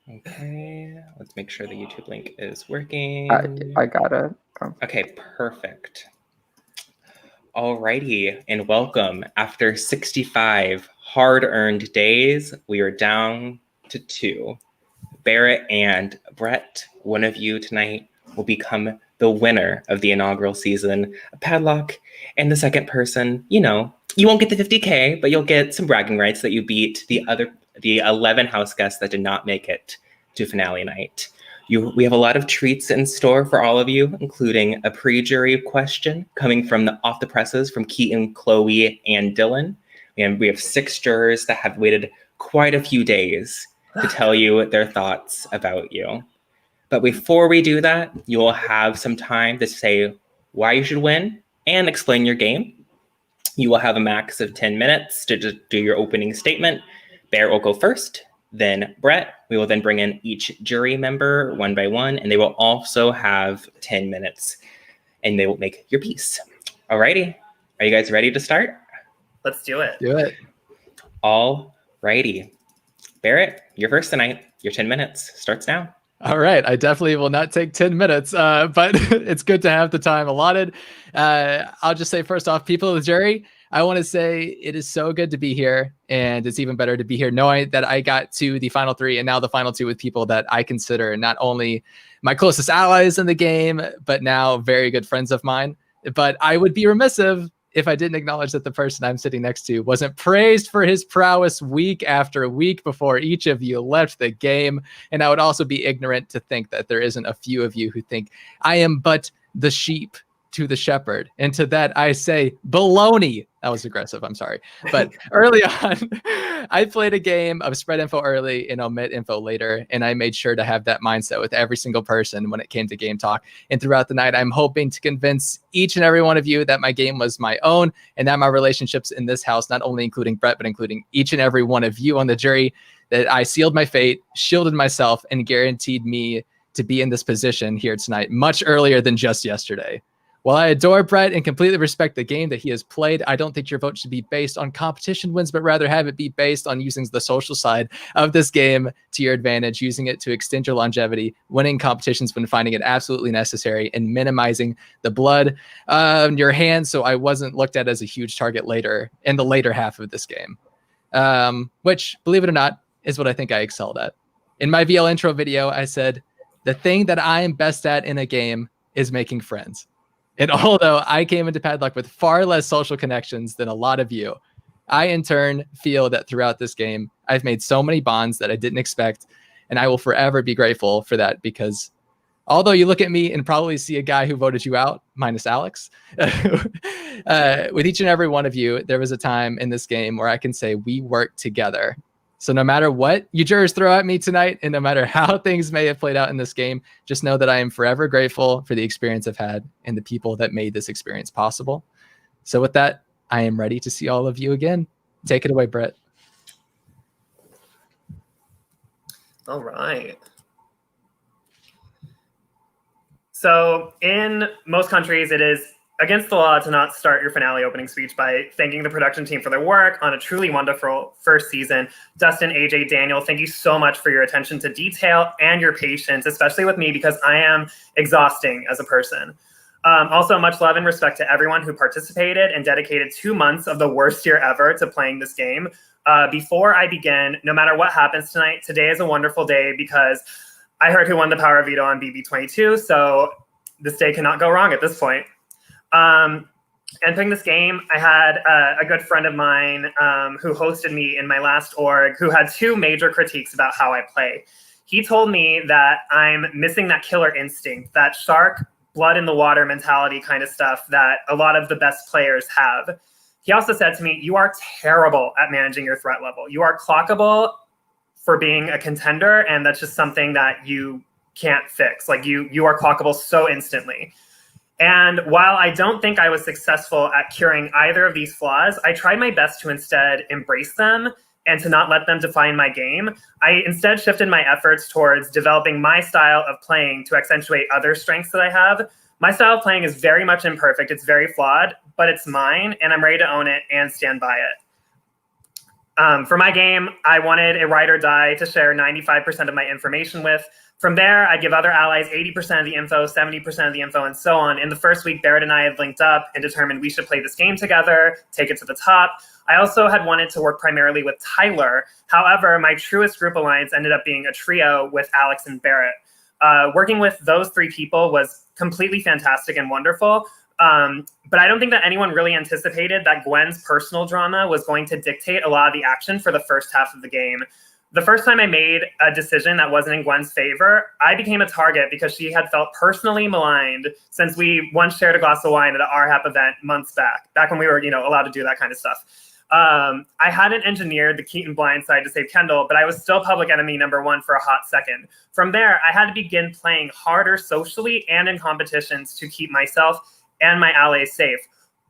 Okay, let's make sure the YouTube link is working. I got it. Oh. Okay, perfect. Alrighty, and welcome. After 65 hard-earned days, we are down to 2. Barrett and Brett, one of you tonight will become the winner of the inaugural season of Padlock, and the second person, you won't get the 50K, but you'll get some bragging rights that you beat the 11 house guests that did not make it to finale night. We have a lot of treats in store for all of you, including a pre-jury question coming from off the presses from Keaton, Chloe, and Dylan. And we have 6 jurors that have waited quite a few days to tell you their thoughts about you. But before we do that, you will have some time to say why you should win and explain your game. You will have a max of 10 minutes to just do your opening statement. Bear will go first, then Brett. We will then bring in each jury member one by one, and they will also have 10 minutes, and they will make your piece. Alrighty, are you guys ready to start? Let's do it. Do it. Alrighty. Barrett, you're first tonight. Your 10 minutes starts now. All right. I definitely will not take 10 minutes, but it's good to have the time allotted. I'll just say first off, people of the jury, I want to say it is so good to be here. And it's even better to be here knowing that I got to the final 3 and now the final 2 with people that I consider not only my closest allies in the game, but now very good friends of mine. But I would be remiss if I didn't acknowledge that the person I'm sitting next to wasn't praised for his prowess week after week before each of you left the game. And I would also be ignorant to think that there isn't a few of you who think I am but the sheep to the shepherd. And to that, I say baloney. That was aggressive. I'm sorry. But early on, I played a game of spread info early and omit info later. And I made sure to have that mindset with every single person when it came to game talk. And throughout the night, I'm hoping to convince each and every one of you that my game was my own and that my relationships in this house, not only including Brett, but including each and every one of you on the jury, that I sealed my fate, shielded myself, and guaranteed me to be in this position here tonight much earlier than just yesterday. While I adore Brett and completely respect the game that he has played, I don't think your vote should be based on competition wins, but rather have it be based on using the social side of this game to your advantage, using it to extend your longevity, winning competitions when finding it absolutely necessary, and minimizing the blood on your hands so I wasn't looked at as a huge target later in the later half of this game, which, believe it or not, is what I think I excelled at. In my VL intro video, I said, the thing that I am best at in a game is making friends. And although I came into Padlock with far less social connections than a lot of you, I in turn feel that throughout this game, I've made so many bonds that I didn't expect. And I will forever be grateful for that, because although you look at me and probably see a guy who voted you out, minus Alex, with each and every one of you, there was a time in this game where I can say we worked together. So no matter what you jurors throw at me tonight, and no matter how things may have played out in this game, just know that I am forever grateful for the experience I've had and the people that made this experience possible. So with that, I am ready to see all of you again. Take it away, Brett. All right. So in most countries, it is against the law to not start your finale opening speech by thanking the production team for their work on a truly wonderful first season. Dustin, AJ, Daniel, thank you so much for your attention to detail and your patience, especially with me, because I am exhausting as a person. Also, much love and respect to everyone who participated and dedicated 2 months of the worst year ever to playing this game. Before I begin, no matter what happens tonight, today is a wonderful day because I heard who won the Power Veto on BB22, so this day cannot go wrong at this point. Entering this game, I had a good friend of mine who hosted me in my last org who had 2 major critiques about how I play. He told me that I'm missing that killer instinct, that shark, blood in the water mentality kind of stuff that a lot of the best players have. He also said to me, you are terrible at managing your threat level. You are clockable for being a contender, and that's just something that you can't fix. Like you are clockable so instantly. And while I don't think I was successful at curing either of these flaws, I tried my best to instead embrace them and to not let them define my game. I instead shifted my efforts towards developing my style of playing to accentuate other strengths that I have. My style of playing is very much imperfect. It's very flawed, but it's mine, and I'm ready to own it and stand by it. For my game, I wanted a ride or die to share 95% of my information with. From there, I give other allies 80% of the info, 70% of the info, and so on. In the first week, Barrett and I had linked up and determined we should play this game together, take it to the top. I also had wanted to work primarily with Tyler. However, my truest group alliance ended up being a trio with Alex and Barrett. Working with those three people was completely fantastic and wonderful. But I don't think that anyone really anticipated that Gwen's personal drama was going to dictate a lot of the action for the first half of the game. The first time I made a decision that wasn't in Gwen's favor, I became a target because she had felt personally maligned since we once shared a glass of wine at an RHAP event months back when we were, allowed to do that kind of stuff. I hadn't engineered the Keaton blindside to save Kendall, but I was still public enemy #1 for a hot second. From there, I had to begin playing harder socially and in competitions to keep myself and my allies safe.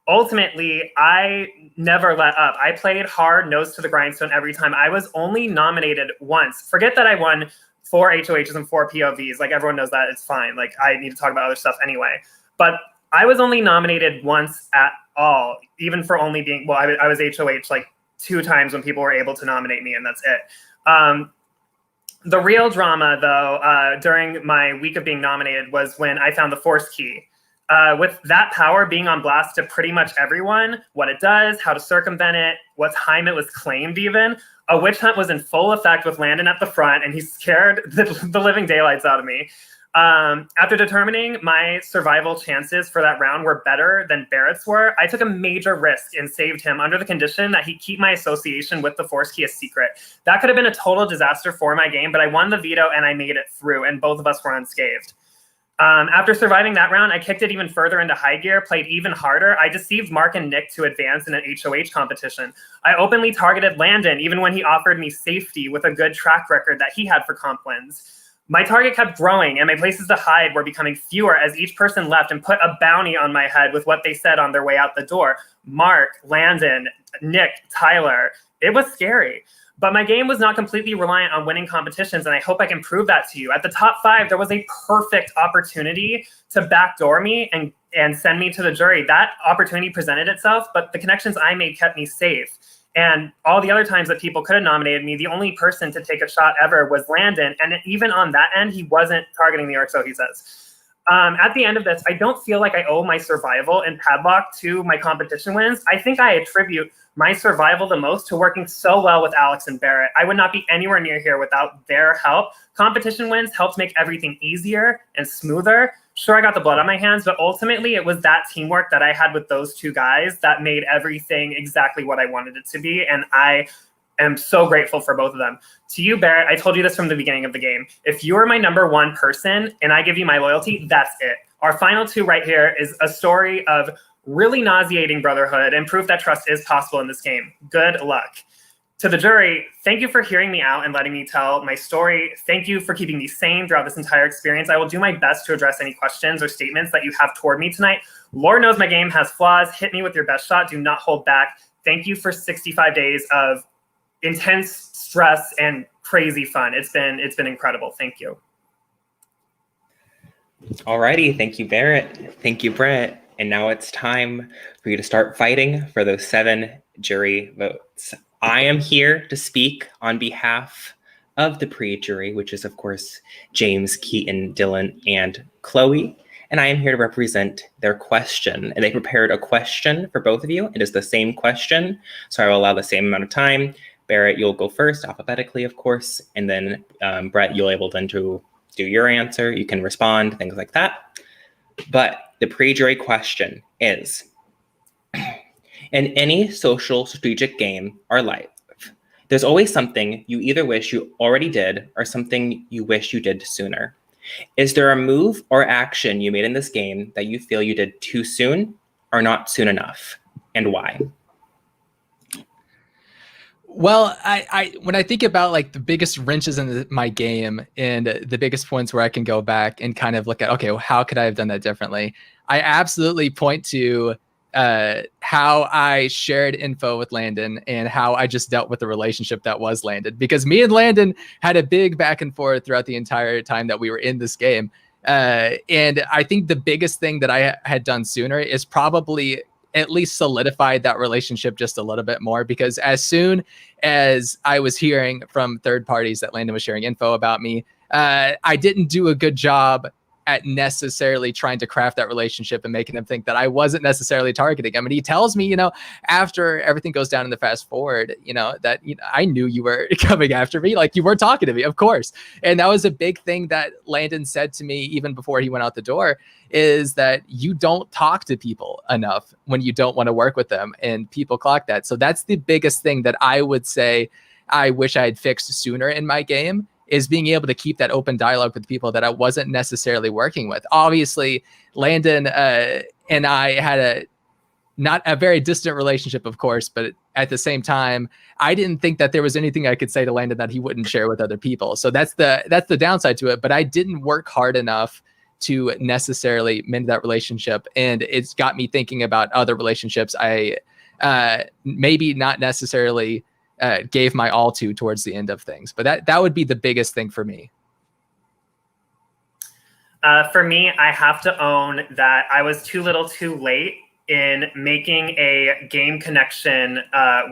Ultimately, I never let up. I played hard, nose to the grindstone every time. I was only nominated once. Forget that I won 4 HOHs and 4 POVs. Like, everyone knows that. It's fine. Like, I need to talk about other stuff anyway. But I was only nominated once at all, even for only being, well, I was HOH like 2 times when people were able to nominate me, and that's it. The real drama, though, during my week of being nominated was when I found the Force Key. With that power being on blast to pretty much everyone, what it does, how to circumvent it, what time it was claimed even, a witch hunt was in full effect with Landon at the front, and he scared the living daylights out of me. After determining my survival chances for that round were better than Barrett's were, I took a major risk and saved him under the condition that he keep my association with the Force Key a secret. That could have been a total disaster for my game, but I won the veto and I made it through, and both of us were unscathed. After surviving that round, I kicked it even further into high gear, played even harder. I deceived Mark and Nick to advance in an HOH competition. I openly targeted Landon, even when he offered me safety with a good track record that he had for comp wins. My target kept growing, and my places to hide were becoming fewer as each person left and put a bounty on my head with what they said on their way out the door. Mark, Landon, Nick, Tyler. It was scary. But my game was not completely reliant on winning competitions, and I hope I can prove that to you. At the top 5, there was a perfect opportunity to backdoor me and send me to the jury. That opportunity presented itself, but the connections I made kept me safe. And all the other times that people could have nominated me, the only person to take a shot ever was Landon. And even on that end, he wasn't targeting the orc, so he says. At the end of this, I don't feel like I owe my survival in Padlock to my competition wins. I think I attribute my survival the most to working so well with Alex and Barrett. I would not be anywhere near here without their help. Competition wins helped make everything easier and smoother. Sure, I got the blood on my hands, but ultimately it was that teamwork that I had with those 2 guys that made everything exactly what I wanted it to be. And I am so grateful for both of them. To you, Barrett, I told you this from the beginning of the game. If you are my #1 person and I give you my loyalty, that's it. Our final 2 right here is a story of really nauseating brotherhood and proof that trust is possible in this game. Good luck. To the jury, thank you for hearing me out and letting me tell my story. Thank you for keeping me sane throughout this entire experience. I will do my best to address any questions or statements that you have toward me tonight. Lord knows my game has flaws. Hit me with your best shot. Do not hold back. Thank you for 65 days of intense stress and crazy fun. It's been incredible. Thank you. Alrighty, thank you, Barrett. Thank you, Brett. And now it's time for you to start fighting for those 7 jury votes. I am here to speak on behalf of the pre-jury, which is, of course, James, Keaton, Dylan, and Chloe. And I am here to represent their question. And they prepared a question for both of you. It is the same question, so I will allow the same amount of time. Barrett, you'll go first, alphabetically, of course. And then, Brett, you'll able then to do your answer. You can respond, things like that. But the pre-jury question is, in any social strategic game or life, there's always something you either wish you already did or something you wish you did sooner. Is there a move or action you made in this game that you feel you did too soon or not soon enough, and why? Well, I when I think about like the biggest wrenches in my game and the biggest points where I can go back and kind of look at, okay, well, how could I have done that differently? I absolutely point to how I shared info with Landon and how I just dealt with the relationship that was Landon, because me and Landon had a big back and forth throughout the entire time that we were in this game. And I think the biggest thing that I had done sooner is probably at least solidified that relationship just a little bit more, because as soon as I was hearing from third parties that Landon was sharing info about me, I didn't do a good job at necessarily trying to craft that relationship and making them think that I wasn't necessarily targeting him. And he tells me, after everything goes down in the fast forward, that I knew you were coming after me. Like, you weren't talking to me, of course. And that was a big thing that Landon said to me even before he went out the door, is that you don't talk to people enough when you don't want to work with them, and people clock that. So that's the biggest thing that I would say I wish I had fixed sooner in my game, is being able to keep that open dialogue with people that I wasn't necessarily working with. Obviously, Landon and I had not a very distant relationship, of course, but at the same time, I didn't think that there was anything I could say to Landon that he wouldn't share with other people. So that's the downside to it. But I didn't work hard enough to necessarily mend that relationship, and it's got me thinking about other relationships I maybe not necessarily gave my all to towards the end of things. But that would be the biggest thing for me. For me, I have to own that I was too little too late in making a game connection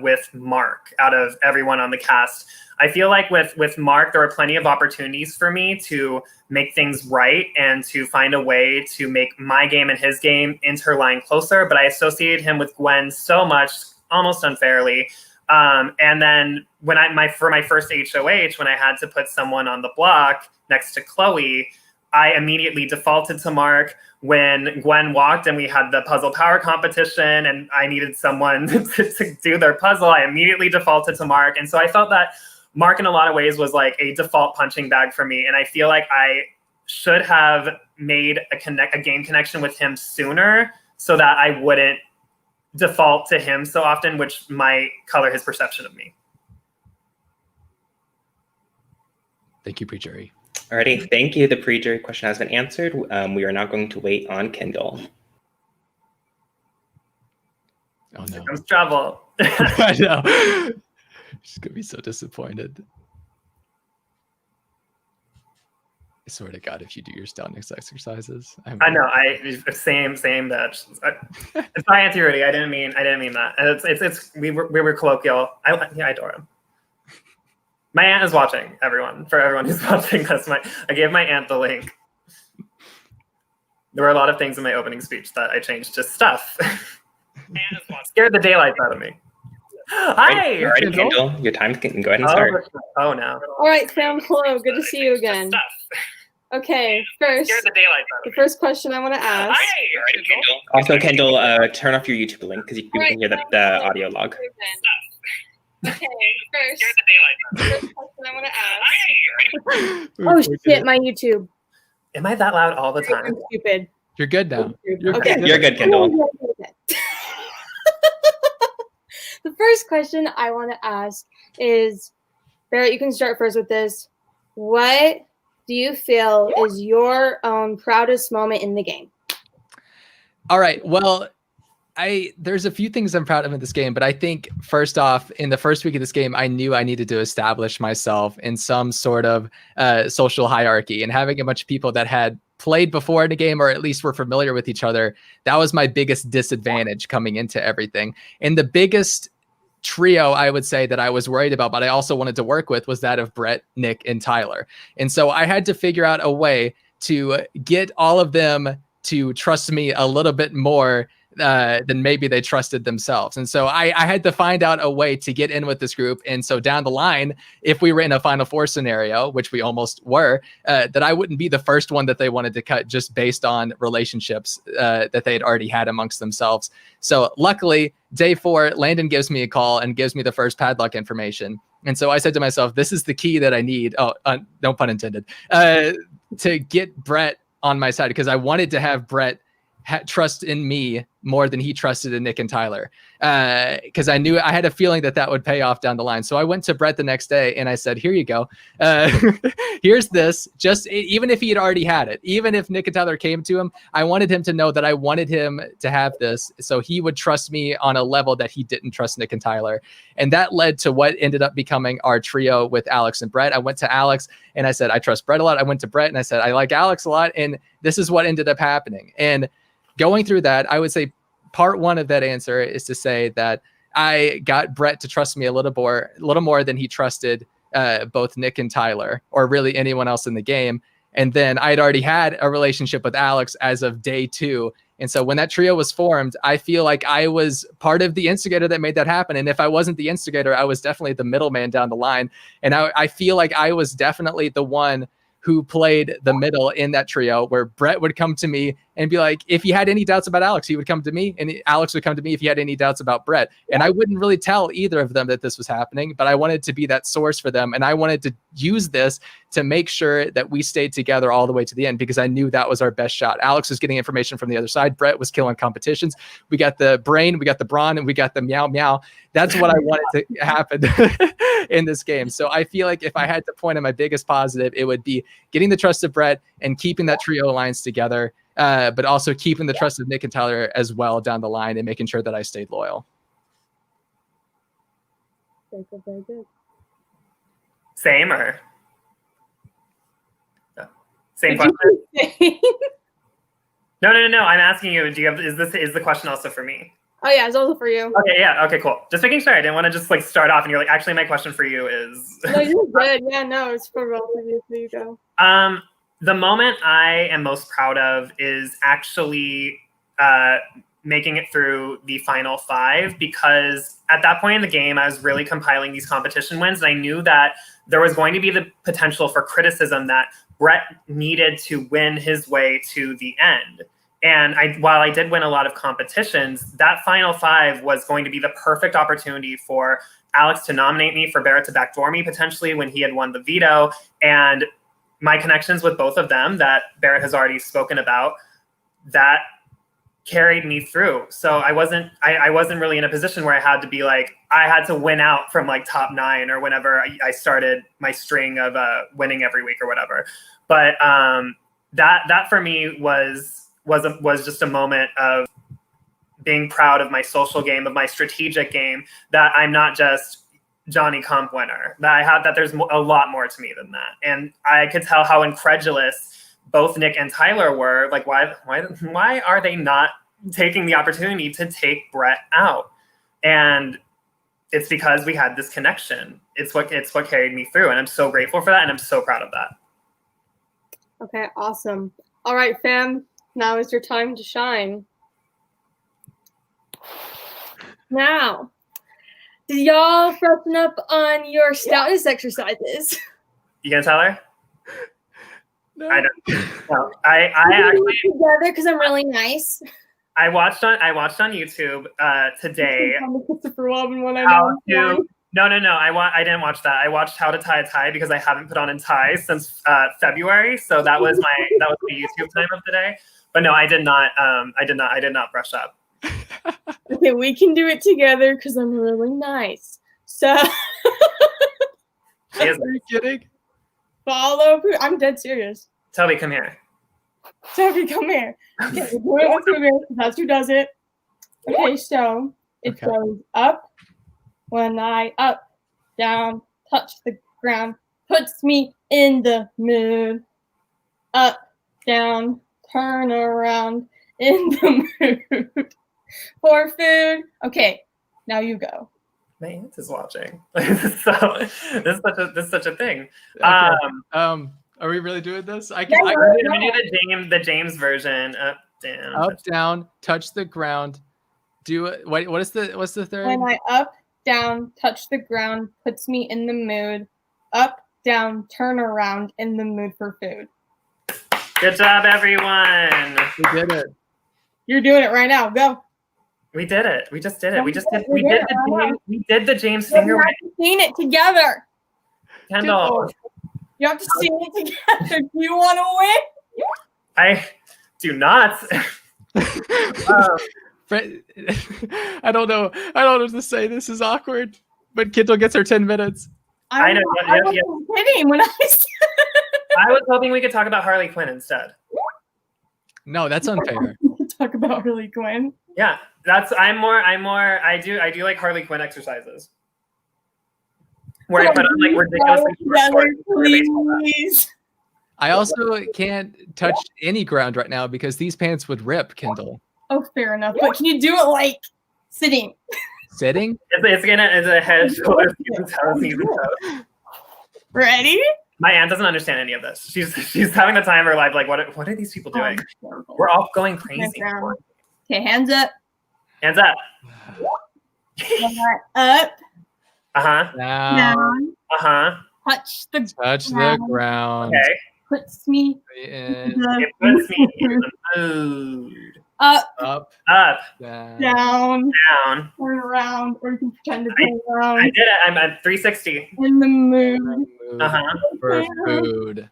with Mark out of everyone on the cast. I feel like with Mark, there were plenty of opportunities for me to make things right and to find a way to make my game and his game interline closer. But I associated him with Gwen so much, almost unfairly. And then when for my first HOH, when I had to put someone on the block next to Chloe, I immediately defaulted to Mark. When Gwen walked and we had the puzzle power competition and I needed someone to do their puzzle, I immediately defaulted to Mark. And so I felt that Mark in a lot of ways was like a default punching bag for me. And I feel like I should have made a game connection with him sooner so that I wouldn't default to him so often, which might color his perception of me. Thank you, Pre-Jury. Alrighty, thank you. The pre-jury question has been answered. We are now going to wait on Kendall. Oh no. Here comes trouble. I know. She's gonna be so disappointed. I swear to God, if you do your stoutness exercises, I know. Same bitch. It's my Auntie Rudy. I didn't mean that. It's we were colloquial. I adore him. My aunt is watching, everyone. For everyone who's watching this, I gave my aunt the link. There were a lot of things in my opening speech that I changed to stuff. Scared the daylights out of me. Hi! All right, Kendall, your time can go ahead and start. Oh, no. All right, Sam, hello. Good to see you again. Okay, first, the first question I want to ask. Also, Kendall, turn off your YouTube link because you can hear the audio log. Okay, first, the first question I want to ask. Oh shit, my YouTube. Am I that loud all the time? I'm stupid. You're good now. Okay. You're good, Kendall. The first question I want to ask is, Barrett, you can start first with this. What do you feel is your own proudest moment in the game? All right. Well, there's a few things I'm proud of in this game, but I think first off, in the first week of this game, I knew I needed to establish myself in some sort of social hierarchy, and having a bunch of people that had played before in a game, or at least were familiar with each other, that was my biggest disadvantage coming into everything. And the biggest trio I would say that I was worried about, but I also wanted to work with, was that of Brett, Nick, and Tyler. And so I had to figure out a way to get all of them to trust me a little bit more than maybe they trusted themselves. And so I had to find out a way to get in with this group. And so down the line, if we were in a Final Four scenario, which we almost were, that I wouldn't be the first one that they wanted to cut just based on relationships that they had already had amongst themselves. So luckily, day 4, Landon gives me a call and gives me the first Padlock information. And so I said to myself, this is the key that I need. Oh, no pun intended, to get Brett on my side, because I wanted to have Brett trust in me more than he trusted in Nick and Tyler, because I knew I had a feeling that would pay off down the line. So I went to Brett the next day and I said, here you go. Here's this. Just even if he had already had it, even if Nick and Tyler came to him, I wanted him to know that I wanted him to have this, so he would trust me on a level that he didn't trust Nick and Tyler. And that led to what ended up becoming our trio with Alex and Brett. I went to Alex and I said, I trust Brett a lot. I went to Brett and I said, I like Alex a lot. And this is what ended up happening. And going through that, I would say part one of that answer is to say that I got Brett to trust me a little more than he trusted both Nick and Tyler, or really anyone else in the game. And then I'd already had a relationship with Alex as of day 2. And so when that trio was formed, I feel like I was part of the instigator that made that happen. And if I wasn't the instigator, I was definitely the middleman down the line. And I feel like I was definitely the one who played the middle in that trio, where Brett would come to me and be like, if he had any doubts about Alex, he would come to me, and Alex would come to me if he had any doubts about Brett. And I wouldn't really tell either of them that this was happening, but I wanted to be that source for them. And I wanted to use this to make sure that we stayed together all the way to the end, because I knew that was our best shot. Alex was getting information from the other side. Brett was killing competitions. We got the brain, we got the brawn, and we got the meow meow. That's what I wanted to happen in this game. So I feel like if I had to point at my biggest positive, it would be getting the trust of Brett and keeping that trio alliance together, but also keeping the trust of Nick and Tyler as well down the line, and making sure that I stayed loyal. Very good, very good. Same or no. Same question? No. I'm asking you. Is the question also for me? Oh yeah, it's also for you. Okay, yeah. Okay, cool. Just making sure. I didn't want to just like start off and you're like, actually, my question for you is. No, you're good. Yeah, no, it's for both of you. So you go. The moment I am most proud of is actually making it through the final 5, because at that point in the game, I was really compiling these competition wins, and I knew that there was going to be the potential for criticism that Brett needed to win his way to the end. And while I did win a lot of competitions, that final 5 was going to be the perfect opportunity for Alex to nominate me, for Barrett to backdoor me potentially when he had won the veto. And my connections with both of them that Barrett has already spoken about, that carried me through. So I wasn't really in a position where I had to be like, I had to win out from like top 9 or whenever I started my string of winning every week or whatever. But that for me was just a moment of being proud of my social game, of my strategic game, that I'm not just Johnny Comp winner, that there's a lot more to me than that. And I could tell how incredulous both Nick and Tyler were. Like, why are they not taking the opportunity to take Brett out? And it's because we had this connection. It's what carried me through. And I'm so grateful for that. And I'm so proud of that. Okay, awesome. All right, fam. Now is your time to shine. Now, did y'all freshen up on your stoutness exercises? You gonna tell her? No. I don't. No, I actually together because I'm really nice. I watched on YouTube today. Christopher Robin one I how know. to, no. I didn't watch that. I watched how to tie a tie because I haven't put on a tie since February. So that was my YouTube time of the day. But no, I did not brush up. Okay, we can do it together because I'm really nice. So Are you kidding? follow. I'm dead serious. Toby, come here. Toby, come here. Okay, we're doing it with Ruben. That's who does it. Okay, so it goes up. When I up, down, touch the ground, puts me in the mood. Up, down, turn around, in the mood for food. Okay, now you go. My aunt is watching. So this is such a thing. Okay. Are we really doing this? I'm gonna do the James version. Up, down, touch the ground. Do it. What's the third? When I up, down, touch the ground, puts me in the mood. Up, down, turn around, in the mood for food. Good job, everyone. We did it. You're doing it right now. Go. We did it. We just did it. We did the James You finger. have to sing it together. Kendall. You have to sing it together. Do you want to win? I do not. I don't know what to say. This is awkward. But Kendall gets her 10 minutes. I know. I wasn't kidding when I said. I was hoping we could talk about Harley Quinn instead. No, that's unfair. We could talk about Harley Quinn. Yeah, I do like Harley Quinn exercises. Where I put on like ridiculously please. I also can't touch any ground right now because these pants would rip, Kendall. Oh, fair enough. But can you do it like sitting? Sitting? It's a head, shoulders, knees, and toes, knees, and toes. Ready? My aunt doesn't understand any of this. She's having the time of her life. Like, what are these people doing? We're all going crazy. Okay, hands up. Hands up. Up. Uh-huh. Down. Uh-huh. Touch the ground. Okay. Puts me. It puts me in the mood. Up. Up. Down. Down. Down. Turn around, or you can pretend to turn around. I did it. I'm at 360. In the mood. Uh-huh. For food.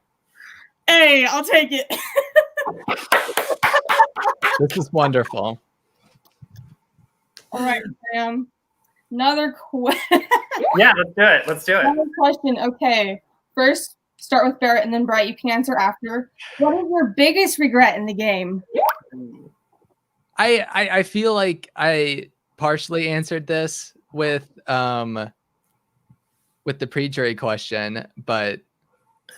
Hey, I'll take it. This is wonderful. All right, Sam. Another question. Yeah, let's do it. Another question. Okay. First, start with Barrett and then Bright. You can answer after. What is your biggest regret in the game? I feel like I partially answered this with the pre-jury question, but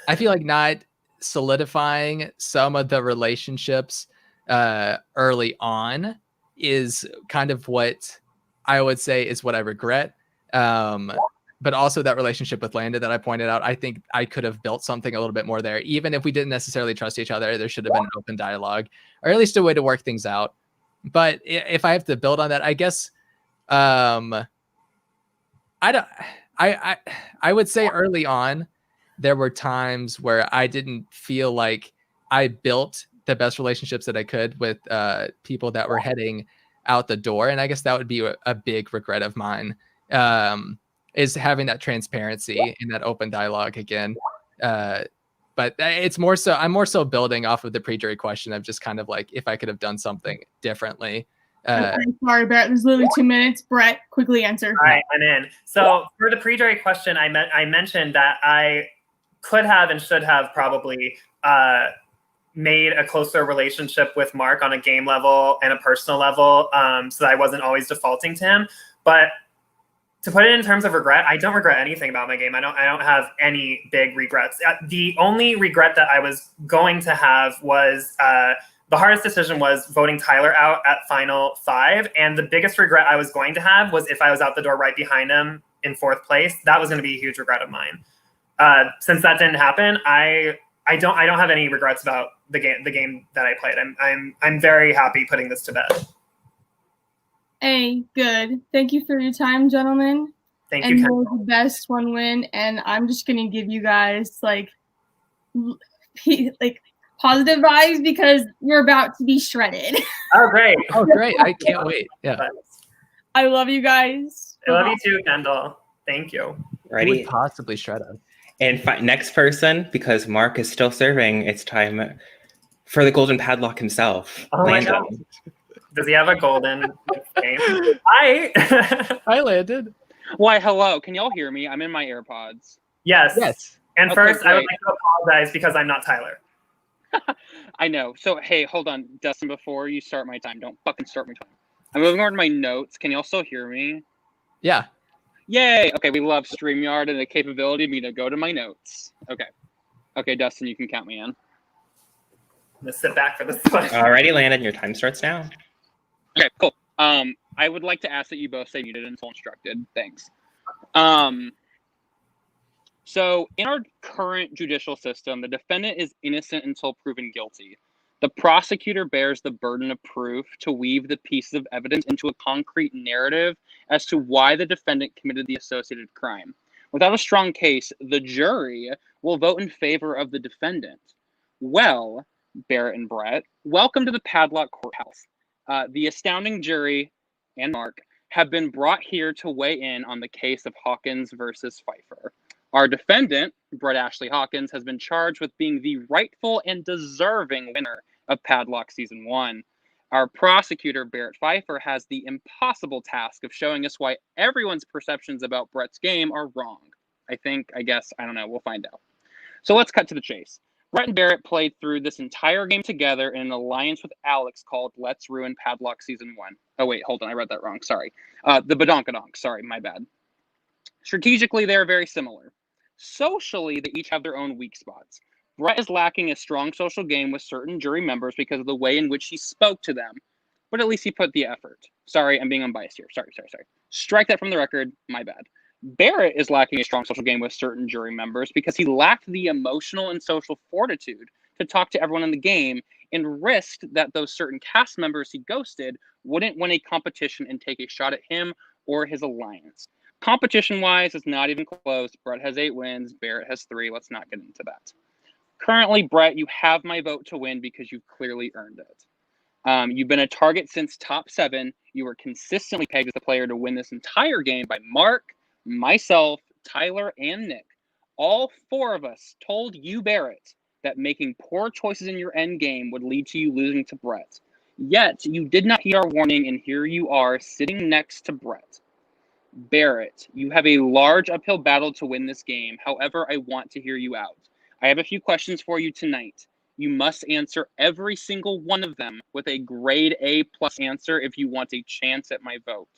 I feel like not solidifying some of the relationships early on is kind of what I would say is what I regret. But also that relationship with Landon that I pointed out, I think I could have built something a little bit more there. Even if we didn't necessarily trust each other, there should have been an open dialogue, or at least a way to work things out. But if I have to build on that, I guess I would say early on, there were times where I didn't feel like I built the best relationships that I could with people that were heading out the door. And I guess that would be a big regret of mine, is having that transparency and that open dialogue again. But it's more so, I'm more so building off of the pre-jury question of just kind of like, if I could have done something differently. I'm sorry, Barrett. There's literally 2 minutes. Brett, quickly answer. All right, I'm in. So for the pre-jury question, I mentioned that I could have and should have probably made a closer relationship with Mark on a game level and a personal level, so that I wasn't always defaulting to him. But to put it in terms of regret, I don't regret anything about my game. I don't have any big regrets. The only regret that I was going to have was the hardest decision was voting Tyler out at Final 5. And the biggest regret I was going to have was if I was out the door right behind him in 4th place. That was going to be a huge regret of mine. Since that didn't happen, I don't have any regrets about the game that I played. I'm very happy putting this to bed. Hey, good. Thank you for your time, gentlemen. Thank and you, you're the best one win. And I'm just gonna give you guys like positive vibes because you're about to be shredded. Oh, great. Oh, great. I can't wait. Yeah. I love you guys. I love you too, Kendall. Thank you. Who would possibly shred us? And next person, because Mark is still serving, it's time for the golden padlock himself. Oh Landon. my God. Does he have a golden name? Hi. Hi, Landon. Why, hello. Can y'all hear me? I'm in my AirPods. Yes. Yes. And Okay, first, I would great. like to apologize because I'm not Tyler. I know. So, hey, hold on. Dustin, before you start my time, don't fucking start my time. I'm moving over to my notes. Can y'all still hear me? Yeah. Yay! Okay, we love StreamYard and the capability of me to go to my notes. Okay. Okay, Dustin, you can count me in. I'm going to sit back for this one. Alrighty, Landon, your time starts now. Okay, cool. I would like to ask that you both stay muted until instructed. Thanks. So in our current judicial system, the defendant is innocent until proven guilty. The prosecutor bears the burden of proof to weave the pieces of evidence into a concrete narrative as to why the defendant committed the associated crime. Without a strong case, the jury will vote in favor of the defendant. Well, Barrett and Brett, welcome to the Padlock Courthouse. The astounding jury and Mark have been brought here to weigh in on the case of Hawkins versus Pfeiffer. Our defendant, Brett Ashley Hawkins, has been charged with being the rightful and deserving winner of Padlock Season 1. Our prosecutor, Barrett Pfeiffer, has the impossible task of showing us why everyone's perceptions about Brett's game are wrong. I don't know, we'll find out. So let's cut to the chase. Brett and Barrett played through this entire game together in an alliance with Alex called Let's Ruin Padlock Season 1. Oh, wait, hold on, I read that wrong, sorry. The Badonkadonk, sorry, my bad. Strategically, they are very similar. Socially, they each have their own weak spots. Brett is lacking a strong social game with certain jury members because of the way in which he spoke to them. but at least he put the effort. Sorry, I'm being unbiased here. Sorry. Strike that from the record. My bad. Barrett is lacking a strong social game with certain jury members because he lacked the emotional and social fortitude to talk to everyone in the game and risked that those certain cast members he ghosted wouldn't win a competition and take a shot at him or his alliance. Competition-wise, it's not even close. Brett has 8 wins. Barrett has 3. Let's not get into that. Currently, Brett, you have my vote to win because you've clearly earned it. You've been a target since top 7. You were consistently pegged as the player to win this entire game by Mark, myself, Tyler, and Nick. All 4 of us told you, Barrett, that making poor choices in your end game would lead to you losing to Brett. Yet, you did not heed our warning, and here you are sitting next to Brett. Barrett, you have a large uphill battle to win this game. However, I want to hear you out. I have a few questions for you tonight. You must answer every single one of them with a grade A+ answer if you want a chance at my vote.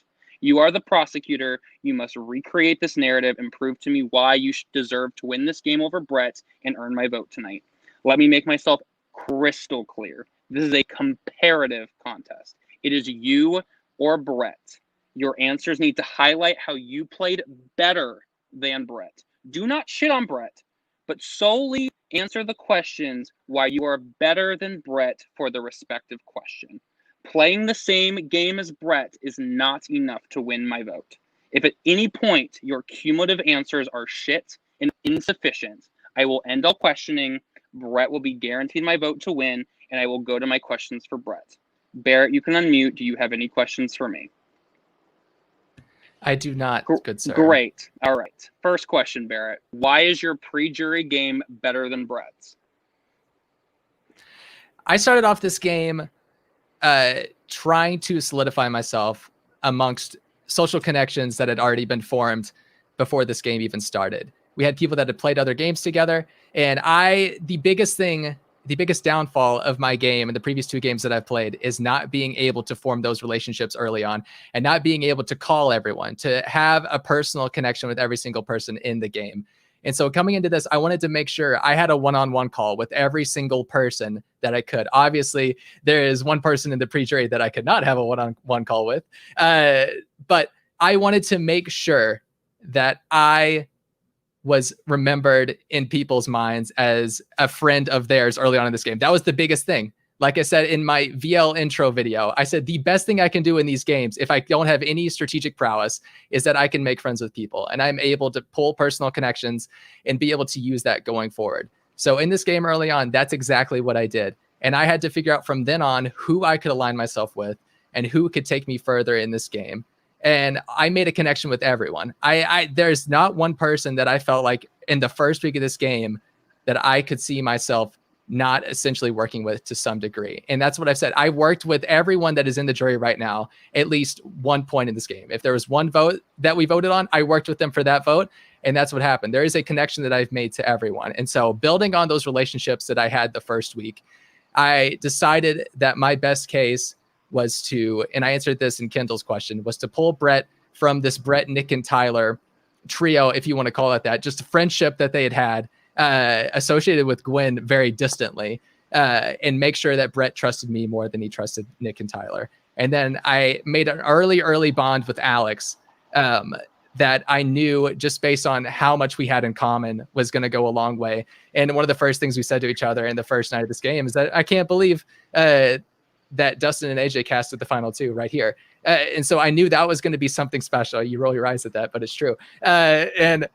You are the prosecutor. You must recreate this narrative and prove to me why you deserve to win this game over Brett and earn my vote tonight. Let me make myself crystal clear. This is a comparative contest. It is you or Brett. Your answers need to highlight how you played better than Brett. Do not shit on Brett, but solely answer the questions why you are better than Brett for the respective question. Playing the same game as Brett is not enough to win my vote. If at any point your cumulative answers are shit and insufficient, I will end all questioning. Brett will be guaranteed my vote to win, and I will go to my questions for Brett. Barrett, you can unmute. Do you have any questions for me? I do not, good sir. Great. All right. First question, Barrett. Why is your pre-jury game better than Brett's? I started off this game trying to solidify myself amongst social connections that had already been formed before this game even started. We had people that had played other games together, and the biggest downfall of my game and the previous 2 games that I've played is not being able to form those relationships early on and not being able to call everyone, to have a personal connection with every single person in the game. And so coming into this, I wanted to make sure I had a one-on-one call with every single person that I could. Obviously, there is one person in the pre-jury that I could not have a one-on-one call with. But I wanted to make sure that I was remembered in people's minds as a friend of theirs early on in this game. That was the biggest thing. Like I said in my VL intro video, I said the best thing I can do in these games, if I don't have any strategic prowess, is that I can make friends with people and I'm able to pull personal connections and be able to use that going forward. So in this game early on, that's exactly what I did. And I had to figure out from then on who I could align myself with and who could take me further in this game. And I made a connection with everyone. There's not one person that I felt like in the first week of this game that I could see myself not essentially working with to some degree. And that's what I've said. I worked with everyone that is in the jury right now, at least one point in this game. If there was one vote that we voted on, I worked with them for that vote. And that's what happened. There is a connection that I've made to everyone. And so building on those relationships that I had the first week, I decided that my best case was to, and I answered this in Kendall's question, was to pull Brett from this Brett, Nick, and Tyler trio, if you want to call it that, just a friendship that they had associated with Gwen very distantly, and make sure that Brett trusted me more than he trusted Nick and Tyler. And then I made an early bond with Alex that I knew just based on how much we had in common was going to go a long way. And one of the first things we said to each other in the first night of this game is that I can't believe that Dustin and AJ casted the final 2 right here. And so I knew that was going to be something special. You roll your eyes at that, but it's true. And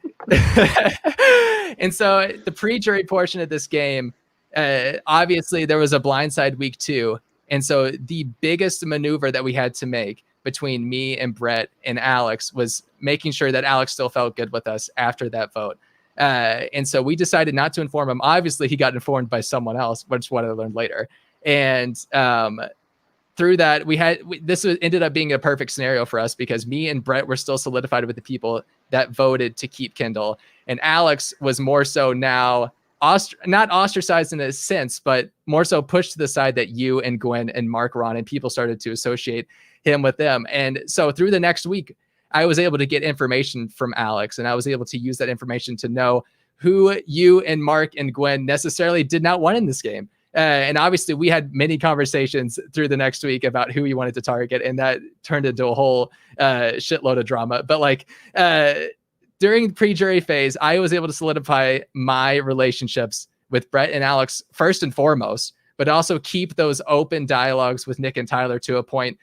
and so the pre-jury portion of this game, obviously there was a blindside week 2. And so the biggest maneuver that we had to make between me and Brett and Alex was making sure that Alex still felt good with us after that vote. And so we decided not to inform him. Obviously, he got informed by someone else, which is what I learned later. And through that, this ended up being a perfect scenario for us because me and Brett were still solidified with the people that voted to keep Kendall. And Alex was more so now not ostracized in a sense, but more so pushed to the side that you and Gwen and Mark were on, and people started to associate him with them. And so through the next week, I was able to get information from Alex, and I was able to use that information to know who you and Mark and Gwen necessarily did not want in this game. And obviously we had many conversations through the next week about who we wanted to target. And that turned into a whole shitload of drama. But like during the pre-jury phase, I was able to solidify my relationships with Brett and Alex first and foremost, but also keep those open dialogues with Nick and Tyler to a point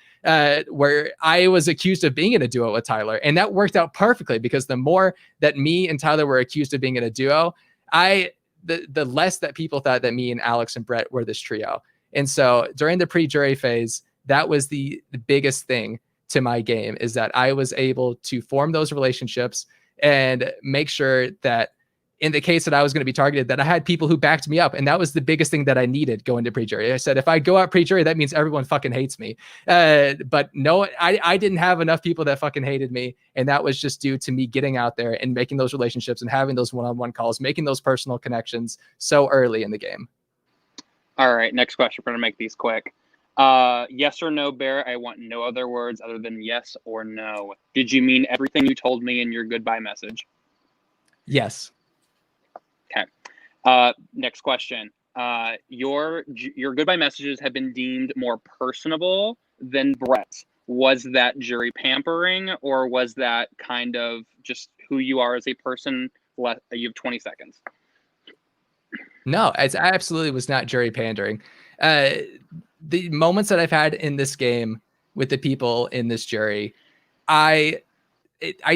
where I was accused of being in a duo with Tyler. And that worked out perfectly because the more that me and Tyler were accused of being in a duo, the less that people thought that me and Alex and Brett were this trio. And so during the pre-jury phase, that was the biggest thing to my game, is that I was able to form those relationships and make sure that in the case that I was going to be targeted, that I had people who backed me up. And that was the biggest thing that I needed going to pre-jury. I said, if I go out pre-jury, that means everyone fucking hates me. But no, I didn't have enough people that fucking hated me. And that was just due to me getting out there and making those relationships and having those one-on-one calls, making those personal connections so early in the game. All right, next question. We're going to make these quick. Yes or no, Bear? I want no other words other than yes or no. Did you mean everything you told me in your goodbye message? Yes. Okay. Next question. Your goodbye messages have been deemed more personable than Brett's. Was that jury pampering, or was that kind of just who you are as a person? You have 20 seconds. No, it absolutely was not jury pandering. The moments that I've had in this game with the people in this jury, I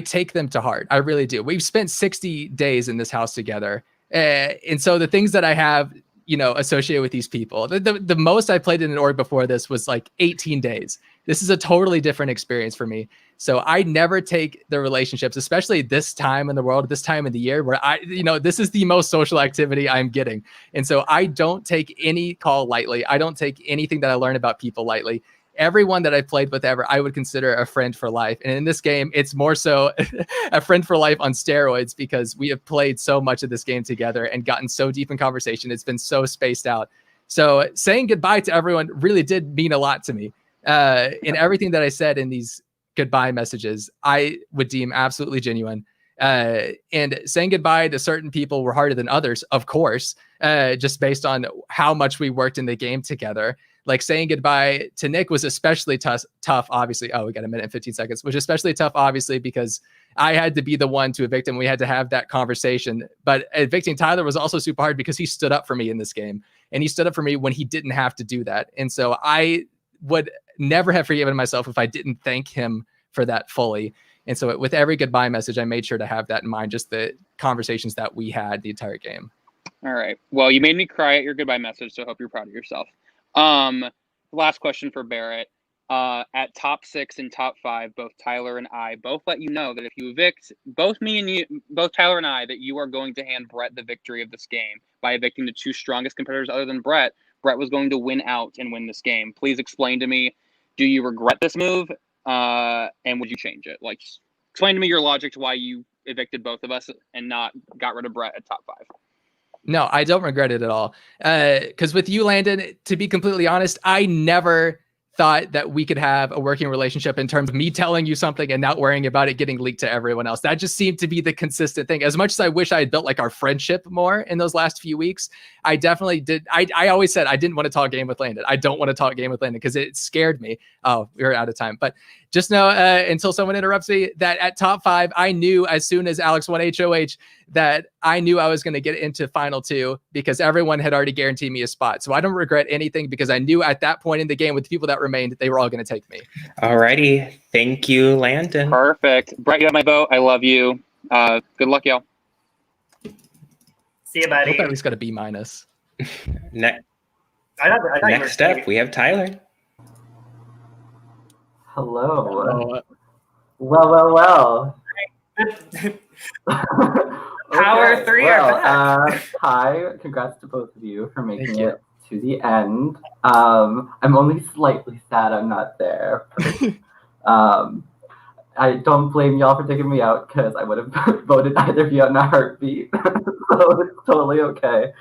take them to heart. I really do. We've spent 60 days in this house together. And so the things that I have, associated with these people, the most I played in an org before this was like 18 days. This is a totally different experience for me. So I never take the relationships, especially this time in the world, this time of the year where this is the most social activity I'm getting. And so I don't take any call lightly. I don't take anything that I learn about people lightly. Everyone that I've played with ever, I would consider a friend for life. And in this game, it's more so a friend for life on steroids, because we have played so much of this game together and gotten so deep in conversation. It's been so spaced out. So saying goodbye to everyone really did mean a lot to me. In everything that I said in these goodbye messages, I would deem absolutely genuine. And saying goodbye to certain people were harder than others, of course, just based on how much we worked in the game together. Like saying goodbye to Nick was especially tough, obviously. Oh, we got a minute and 15 seconds, which is especially tough, obviously, because I had to be the one to evict him. We had to have that conversation. But evicting Tyler was also super hard because he stood up for me in this game. And he stood up for me when he didn't have to do that. And so I would never have forgiven myself if I didn't thank him for that fully. And so with every goodbye message, I made sure to have that in mind, just the conversations that we had the entire game. All right. Well, you made me cry at your goodbye message, so I hope you're proud of yourself. Last question for Barrett. At top 6 and top 5, both Tyler and I both let you know that if you evict both Tyler and I, that you are going to hand Brett the victory of this game by evicting the 2 strongest competitors other than Brett. Brett was going to win out and win this game. Please explain to me, do you regret this move? And would you change it? Like, explain to me your logic to why you evicted both of us and not got rid of Brett at top 5. No, I don't regret it at all. Because with you, Landon, to be completely honest, I never thought that we could have a working relationship in terms of me telling you something and not worrying about it getting leaked to everyone else. That just seemed to be the consistent thing. As much as I wish I had built like our friendship more in those last few weeks, I definitely did. I always said I didn't want to talk game with Landon. I don't want to talk game with Landon because it scared me. Oh, we were out of time. But just know until someone interrupts me that at top 5, I knew as soon as Alex won HOH that I knew I was going to get into final 2 because everyone had already guaranteed me a spot. So I don't regret anything because I knew at that point in the game with the people that remained, they were all going to take me. Alrighty. Thank you, Landon. Perfect. Brett, you have my vote. I love you. Good luck, y'all. See you, I buddy. hope at least got a B-. Next Next up, we have Tyler. Hello. Well. Power Okay, 3 well, are back. hi, congrats to both of you for making it to the end. I'm only slightly sad I'm not there. I don't blame y'all for taking me out because I would have voted either of you out in a heartbeat. So it's totally okay.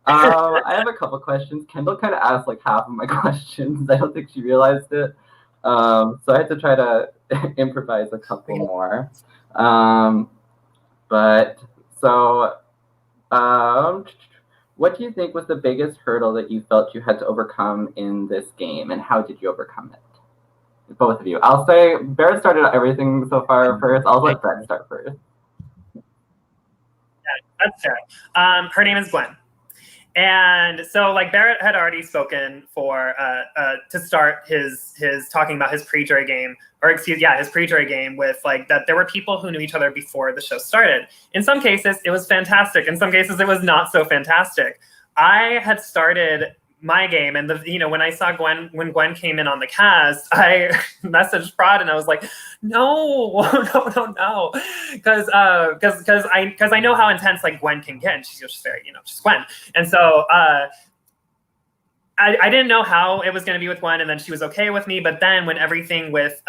I have a couple questions. Kendall kind of asked like half of my questions. I don't think she realized it. So I had to try to improvise a couple more. what do you think was the biggest hurdle that you felt you had to overcome in this game, and how did you overcome it? Both of you. I'll say Barrett started everything so far first. I'll let Brett start first. Yeah, that's fair. Her name is Gwen. And so, like, Barrett had already spoken for to start his talking about his pre-jury game, or his pre-jury game with like that there were people who knew each other before the show started. In some cases, it was fantastic. In some cases, it was not so fantastic. I had started my game, and when I saw when Gwen came in on the cast, I messaged Prod and I was like, no, because I know how intense like Gwen can get, and she's just very she's Gwen, and so I didn't know how it was going to be with Gwen, and then she was okay with me, but then when everything with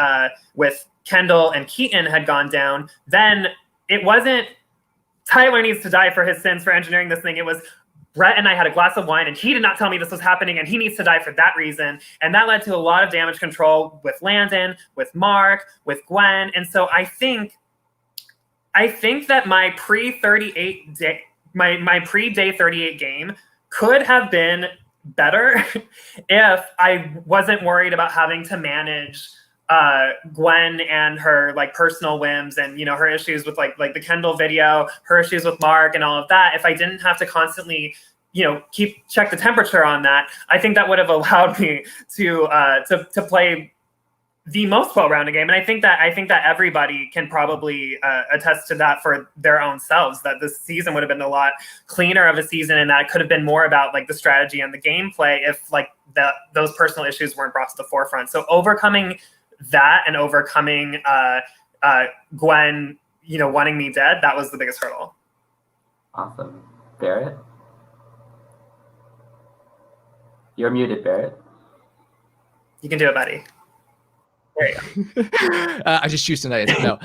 Kendall and Keaton had gone down, then it wasn't Tyler needs to die for his sins for engineering this thing. It was Brett and I had a glass of wine, and he did not tell me this was happening, and he needs to die for that reason. And that led to a lot of damage control with Landon, with Mark, with Gwen. And so I think that my pre-38 day, my pre-day 38 game could have been better if I wasn't worried about having to manage Gwen and her like personal whims and her issues with like the Kendall video, her issues with Mark and all of that. If I didn't have to constantly check the temperature on that, I think that would have allowed me to play the most well-rounded game. And I think that everybody can probably attest to that for their own selves, that this season would have been a lot cleaner of a season, and that could have been more about like the strategy and the gameplay if like those personal issues weren't brought to the forefront. So overcoming that and overcoming Gwen, wanting me dead, that was the biggest hurdle. Awesome. Barrett? You're muted, Barrett. You can do it, buddy. There you go. I just choose tonight. No.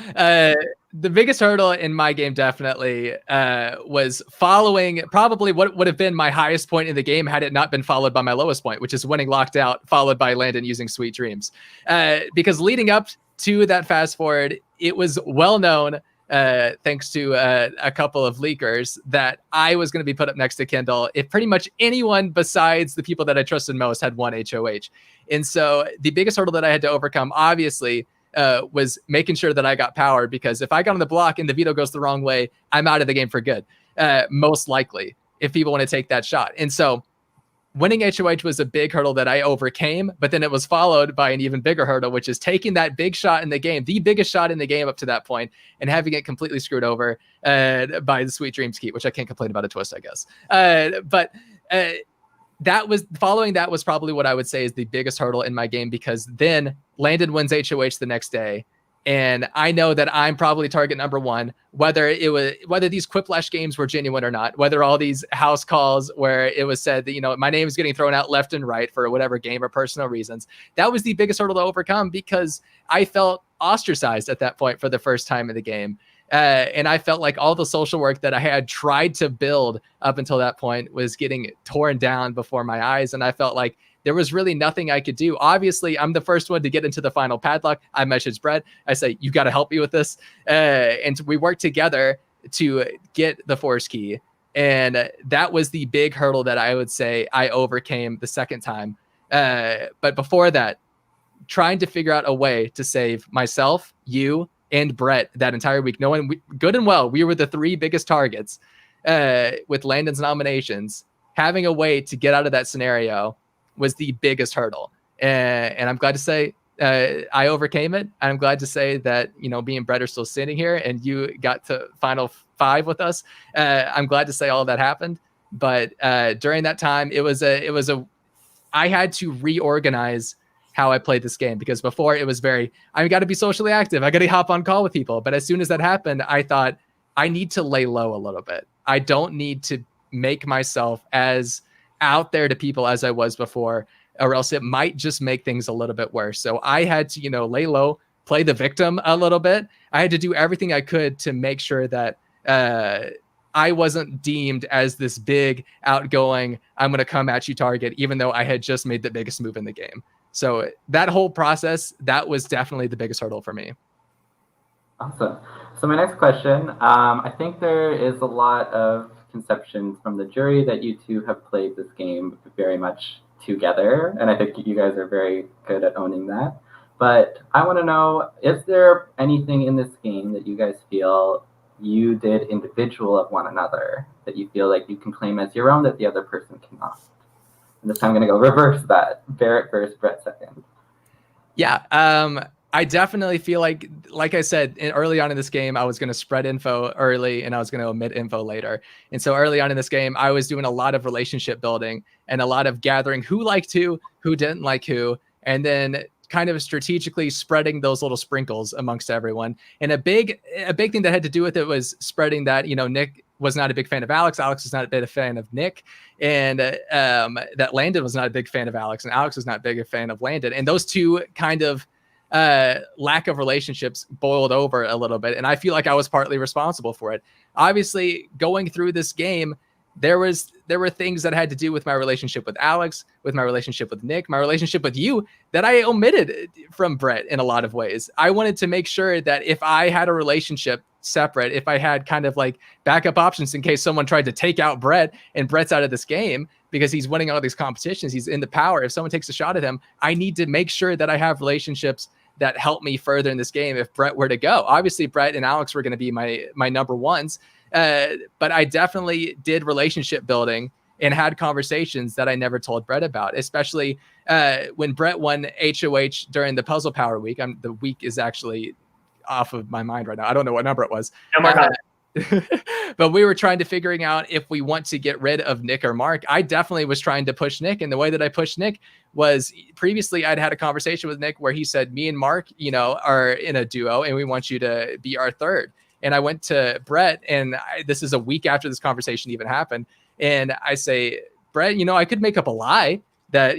The biggest hurdle in my game definitely was following probably what would have been my highest point in the game had it not been followed by my lowest point, which is winning locked out, followed by Landon using Sweet Dreams. Because leading up to that fast forward, it was well known, thanks to a couple of leakers, that I was going to be put up next to Kendall if pretty much anyone besides the people that I trusted most had won HOH. And so the biggest hurdle that I had to overcome, obviously, was making sure that I got powered, because if I got on the block and the veto goes the wrong way, I'm out of the game for good, most likely, if people want to take that shot. And so winning HOH was a big hurdle that I overcame, but then it was followed by an even bigger hurdle, which is taking that big shot in the game, the biggest shot in the game up to that point, and having it completely screwed over by the Sweet Dreams key, which I can't complain about a twist, I guess. But that was probably what I would say is the biggest hurdle in my game, because then Landon wins HOH the next day, and I know that I'm probably target number one, whether these Quiplash games were genuine or not, whether all these house calls where it was said that, my name is getting thrown out left and right for whatever game or personal reasons. That was the biggest hurdle to overcome, because I felt ostracized at that point for the first time in the game. And I felt like all the social work that I had tried to build up until that point was getting torn down before my eyes. And I felt like there was really nothing I could do. Obviously, I'm the first one to get into the final padlock. I messaged Brett. I say, you got to help me with this. And we worked together to get the force key. And that was the big hurdle that I would say I overcame the second time. But before that, trying to figure out a way to save myself, you, and Brett that entire week. Good and well, we were the three biggest targets with Landon's nominations. Having a way to get out of that scenario was the biggest hurdle. And I'm glad to say I overcame it. I'm glad to say that, me and Brett are still sitting here and you got to final 5 with us. I'm glad to say all of that happened. But during that time, I had to reorganize how I played this game, because before it was I got to be socially active. I got to hop on call with people. But as soon as that happened, I thought I need to lay low a little bit. I don't need to make myself as out there to people as I was before, or else it might just make things a little bit worse. So I had to, lay low, play the victim a little bit. I had to do everything I could to make sure that I wasn't deemed as this big, outgoing, I'm going to come at you target, even though I had just made the biggest move in the game. So that whole process, that was definitely the biggest hurdle for me. Awesome. So my next question, I think there is a lot of misconceptions from the jury that you two have played this game very much together, and I think you guys are very good at owning that. But I want to know, is there anything in this game that you guys feel you did individual of one another that you feel like you can claim as your own that the other person cannot? And this time I'm going to go reverse that. Barrett first, Brett second. Yeah, I definitely feel like I said, early on in this game, I was going to spread info early and I was going to omit info later. And so early on in this game, I was doing a lot of relationship building and a lot of gathering who liked who didn't like who, and then kind of strategically spreading those little sprinkles amongst everyone. And a big thing that had to do with it was spreading that, Nick was not a big fan of Alex. Alex was not a big fan of Nick. And that Landon was not a big fan of Alex. And Alex was not a big fan of Landon. And those two kind of lack of relationships boiled over a little bit. And I feel like I was partly responsible for it. Obviously, going through this game, there were things that had to do with my relationship with Alex, with my relationship with Nick, my relationship with you that I omitted from Brett in a lot of ways. I wanted to make sure that if I had a relationship separate, if I had kind of like backup options in case someone tried to take out Brett and Brett's out of this game because he's winning all these competitions, he's in the power. If someone takes a shot at him, I need to make sure that I have relationships that help me further in this game if Brett were to go. Obviously, Brett and Alex were going to be my number ones. But I definitely did relationship building and had conversations that I never told Brett about, especially when Brett won HOH during the Puzzle Power Week. The week is actually off of my mind right now. I don't know what number it was. Oh my God. But we were trying to figuring out if we want to get rid of Nick or Mark. I definitely was trying to push Nick. And the way that I pushed Nick was previously I'd had a conversation with Nick where he said, me and Mark, are in a duo and we want you to be our third. And I went to Brett, and this is a week after this conversation even happened. And I say, Brett, I could make up a lie that,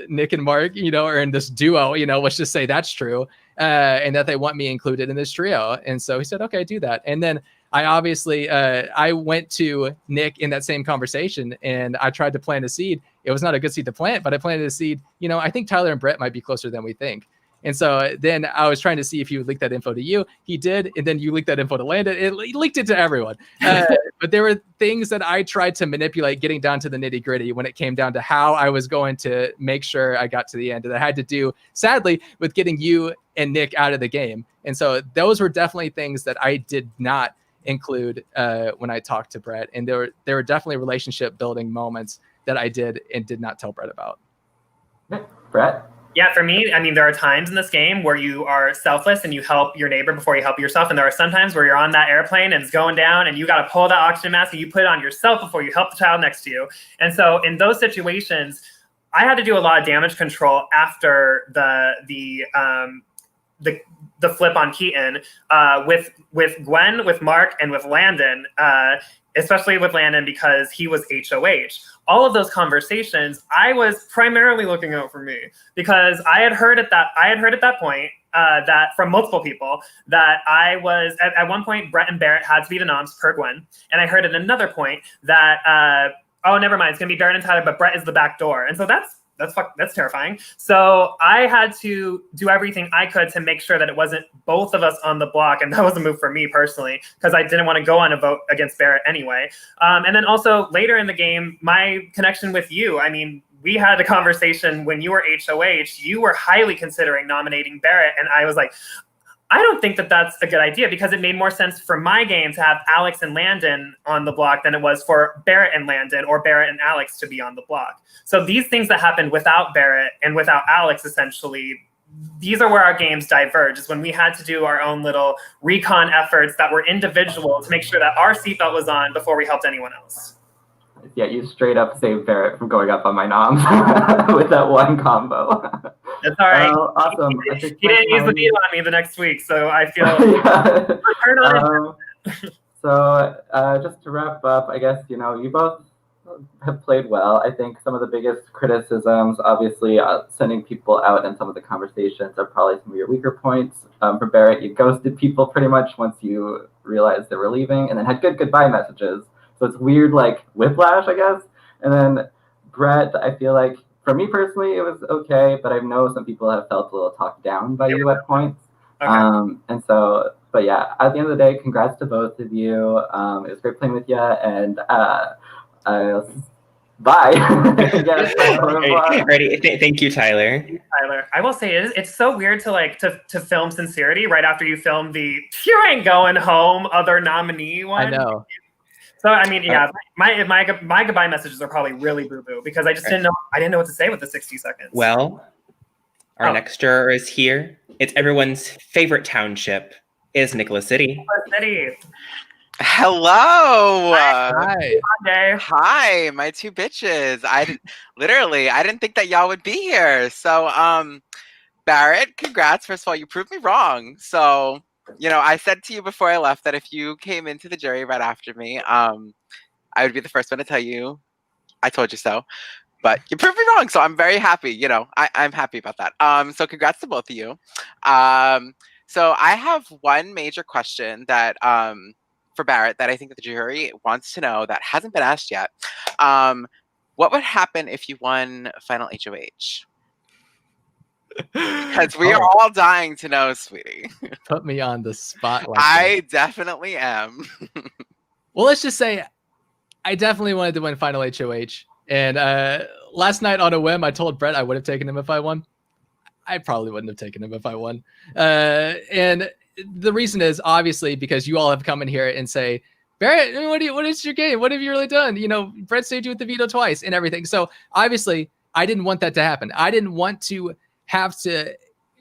Nick and Mark, are in this duo, let's just say that's true. And that they want me included in this trio. And so he said, okay, do that. And then I obviously, I went to Nick in that same conversation and I tried to plant a seed. It was not a good seed to plant, but I planted a seed. I think Tyler and Brett might be closer than we think. And so then I was trying to see if he would leak that info to you. He did. And then you leaked that info to Landon. He leaked it to everyone. But there were things that I tried to manipulate getting down to the nitty gritty when it came down to how I was going to make sure I got to the end. And that had to do, sadly, with getting you and Nick out of the game. And so those were definitely things that I did not include when I talked to Brett. And there were definitely relationship building moments that I did and did not tell Brett about. Brett? Yeah, for me, there are times in this game where you are selfless and you help your neighbor before you help yourself. And there are some times where you're on that airplane and it's going down and you got to pull that oxygen mask and you put it on yourself before you help the child next to you. And so in those situations, I had to do a lot of damage control after the flip on Keaton with Gwen, with Mark, and with Landon, especially with Landon because he was HOH. All of those conversations, I was primarily looking out for me because I had heard at that point that from multiple people that I was at one point Brett and Barrett had to be the noms per Gwen, and I heard at another point that oh, never mind, it's gonna be Barrett and Tyler, but Brett is the back door, and so that's terrifying. So I had to do everything I could to make sure that it wasn't both of us on the block. And that was a move for me personally, because I didn't want to go on a vote against Barrett anyway. And then also later in the game, my connection with you, we had a conversation when you were HOH, you were highly considering nominating Barrett. And I was like, I don't think that that's a good idea because it made more sense for my game to have Alex and Landon on the block than it was for Barrett and Landon or Barrett and Alex to be on the block. So these things that happened without Barrett and without Alex, essentially, these are where our games diverge, is when we had to do our own little recon efforts that were individual to make sure that our seatbelt was on before we helped anyone else. Yeah, you straight up saved Barrett from going up on my noms with that one combo. That's all right. Awesome. He didn't use the needle on me the next week, so I feel turn on it. So just to wrap up, I guess, you both have played well. I think some of the biggest criticisms, obviously, sending people out in some of the conversations are probably some of your weaker points. For Barrett, you ghosted people pretty much once you realized they were leaving, and then had good goodbye messages. So it's weird, like whiplash, I guess. And then Brett, I feel like for me personally, it was okay, but I know some people have felt a little talked down by you at points. Okay. And so But yeah, at the end of the day, congrats to both of you. It was great playing with you, and bye. Yes, Ready. Thank you, Tyler. Tyler, I will say it's so weird to film sincerity right after you film the "You Ain't Going Home" other nominee one. I know. So I mean, yeah, my goodbye messages are probably really boo boo because I just didn't know what to say with the 60 seconds. Well, our next juror is here. It's everyone's favorite township. Is Nicholas City. Hello. Hi. Hi, my two bitches. I didn't think that y'all would be here. So, Barrett, congrats. First of all, you proved me wrong. So, I said to you before I left that if you came into the jury right after me, I would be the first one to tell you, I told you so. But you proved me wrong, so I'm very happy. I'm happy about that. So congrats to both of you. So I have one major question that for Barrett that I think that the jury wants to know that hasn't been asked yet. What would happen if you won Final HOH? Because we are all dying to know, sweetie. Put me on the spot. I definitely am. Well, let's just say I definitely wanted to win Final HOH. And last night on a whim, I told Brett I would have taken him if I won. I probably wouldn't have taken him if I won. And the reason is obviously because you all have come in here and say, Barrett, what is your game? What have you really done? Brett saved you with the veto twice and everything. So obviously I didn't want that to happen. I didn't want to have to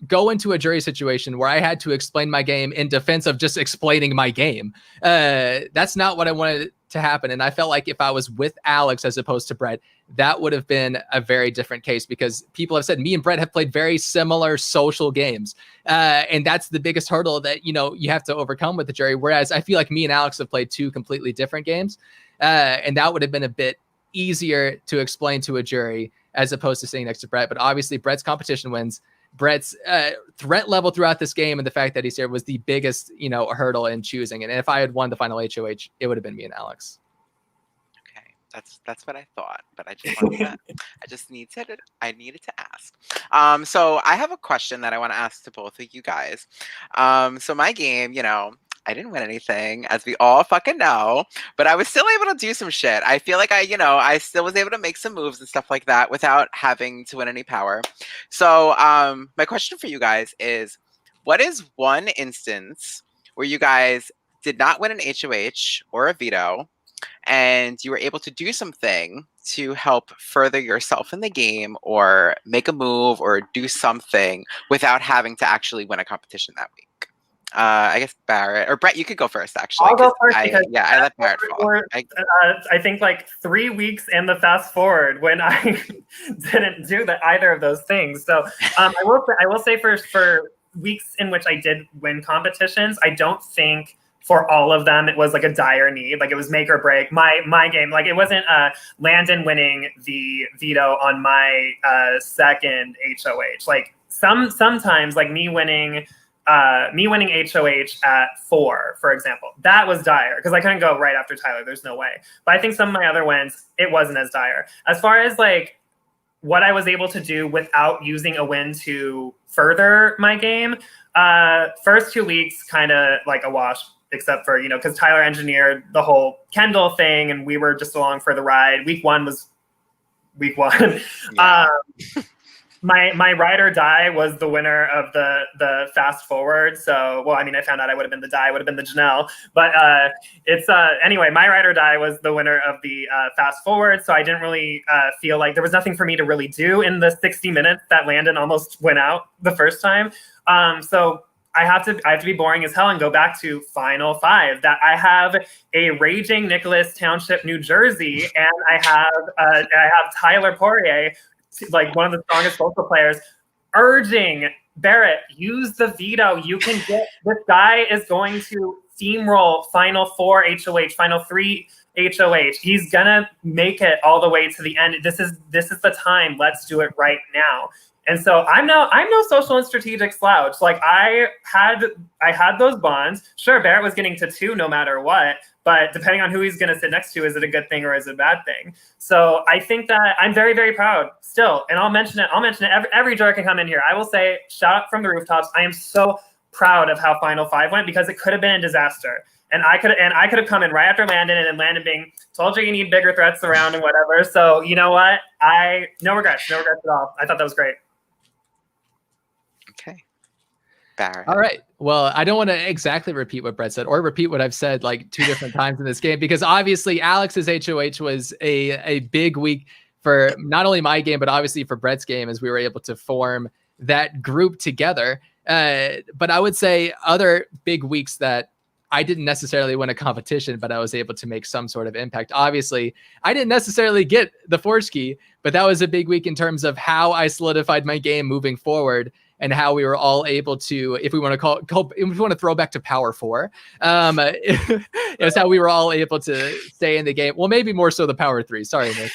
go into a jury situation where I had to explain my game in defense of just explaining my game. That's not what I wanted to happen. And I felt like if I was with Alex as opposed to Brett, that would have been a very different case because people have said me and Brett have played very similar social games. And that's the biggest hurdle that, you have to overcome with the jury. Whereas I feel like me and Alex have played two completely different games. And that would have been a bit easier to explain to a jury as opposed to sitting next to Brett. But obviously Brett's competition wins. Brett's threat level throughout this game and the fact that he's here was the biggest, hurdle in choosing. And if I had won the final HOH, it would have been me and Alex. Okay, that's what I thought, but I just wanted to, I needed to ask. So I have a question that I want to ask to both of you guys. So my game, I didn't win anything, as we all fucking know, but I was still able to do some shit. I feel like I still was able to make some moves and stuff like that without having to win any power. So my question for you guys is, what is one instance where you guys did not win an HOH or a veto, and you were able to do something to help further yourself in the game or make a move or do something without having to actually win a competition that week? I guess Barrett or Brett, you could go first. Actually, I'll go first because I let Barrett fall. I think like 3 weeks in the fast forward when I didn't do either of those things. So I will say for weeks in which I did win competitions, I don't think for all of them it was like a dire need. Like it was make or break my game. Like it wasn't Landon winning the veto on my second HOH. Like sometimes like me winning HOH at 4, for example, that was dire because I couldn't go right after Tyler. There's no way. But I think some of my other wins, it wasn't as dire. As far as like what I was able to do without using a win to further my game, first 2 weeks kind of like a wash, except for, because Tyler engineered the whole Kendall thing and we were just along for the ride. Week 1 was week 1. Yeah. My ride or die was the winner of the fast forward. So, well, I mean, I found out I would have been the die, would have been the Janelle. But anyway, my ride or die was the winner of the fast forward. So I didn't really feel like there was nothing for me to really do in the 60 minutes that Landon almost went out the first time. So I have to be boring as hell and go back to Final 5. That I have a raging Nicholas Township, New Jersey, and I have Tyler Poirier, like one of the strongest social players, urging Barrett, use the veto. You can get this guy is going to steamroll Final 4 HOH, Final 3 HOH. He's gonna make it all the way to the end. This is the time. Let's do it right now. And so I'm no social and strategic slouch. Like I had those bonds. Sure, Barrett was getting to 2 no matter what, but depending on who he's going to sit next to, is it a good thing or is it a bad thing? So I think that I'm very, very proud still. And I'll mention it. Every juror can come in here. I will say, shout out from the rooftops. I am so proud of how Final 5 went because it could have been a disaster. And I could have come in right after Landon, and then Landon being told you need bigger threats around and whatever. So you know what? No regrets at all. I thought that was great. Okay. Barrett. All right. Well, I don't want to exactly repeat what Brett said or repeat what I've said like 2 different times in this game, because obviously Alex's HOH was a big week for not only my game, but obviously for Brett's game, as we were able to form that group together. But I would say other big weeks that I didn't necessarily win a competition, but I was able to make some sort of impact. Obviously, I didn't necessarily get the Forge key, but that was a big week in terms of how I solidified my game moving forward, and how we were all able to, if we want to if we want to throw back to Power 4, it's how we were all able to stay in the game. Well, maybe more so the Power 3. Sorry, Nick.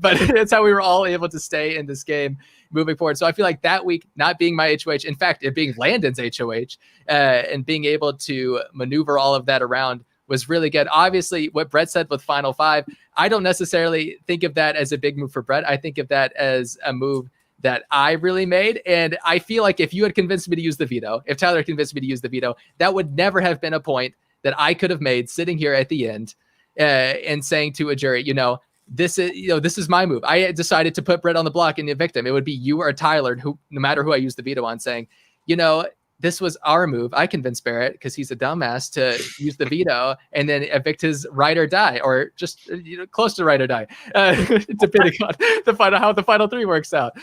But it's how we were all able to stay in this game moving forward. So I feel like that week, not being my HOH, in fact, it being Landon's HOH, and being able to maneuver all of that around was really good. Obviously, what Brett said with Final 5, I don't necessarily think of that as a big move for Brett. I think of that as a move that I really made. And I feel like if you had convinced me to use the veto, if Tyler convinced me to use the veto, that would never have been a point that I could have made sitting here at the end and saying to a jury, this is my move. I decided to put Brett on the block and evict him. It would be you or Tyler, who, no matter who I used the veto on, saying, this was our move. I convinced Barrett, because he's a dumbass, to use the veto and then evict his ride or die, or just close to ride or die, depending on how the final 3 works out.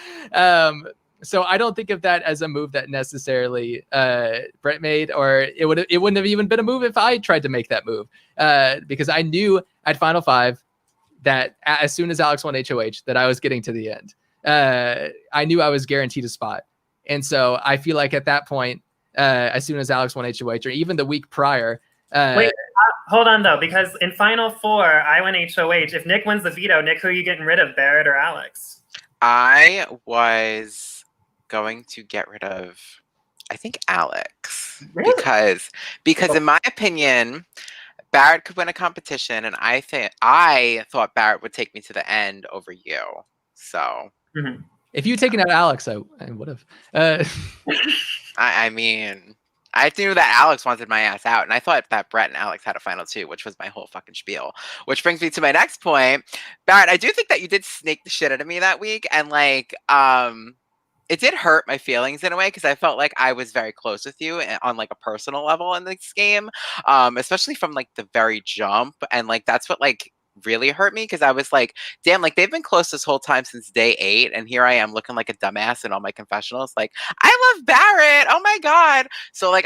So I don't think of that as a move that necessarily Brett made, or it wouldn't have even been a move if I tried to make that move, because I knew at Final 5 that as soon as Alex won HOH that I was getting to the end. I knew I was guaranteed a spot. And so I feel like at that point, as soon as Alex won HOH, or even the week prior. Wait, hold on though, because in Final 4, I win HOH. If Nick wins the veto, Nick, who are you getting rid of, Barrett or Alex? I was going to get rid of, I think, Alex. Really? Because in my opinion, Barrett could win a competition, and I thought Barrett would take me to the end over you. So. Mm-hmm. If you had taken out Alex, I would have. I mean, I knew that Alex wanted my ass out, and I thought that Brett and Alex had a final 2, which was my whole fucking spiel. Which brings me to my next point. Barrett, I do think that you did snake the shit out of me that week, and it did hurt my feelings in a way, because I felt like I was very close with you on like a personal level in this game, especially from like the very jump, and like that's what like really hurt me, because I was like, damn, like they've been close this whole time since day 8, and here I am looking like a dumbass in all my confessionals, like, I love Barrett, oh my god. So like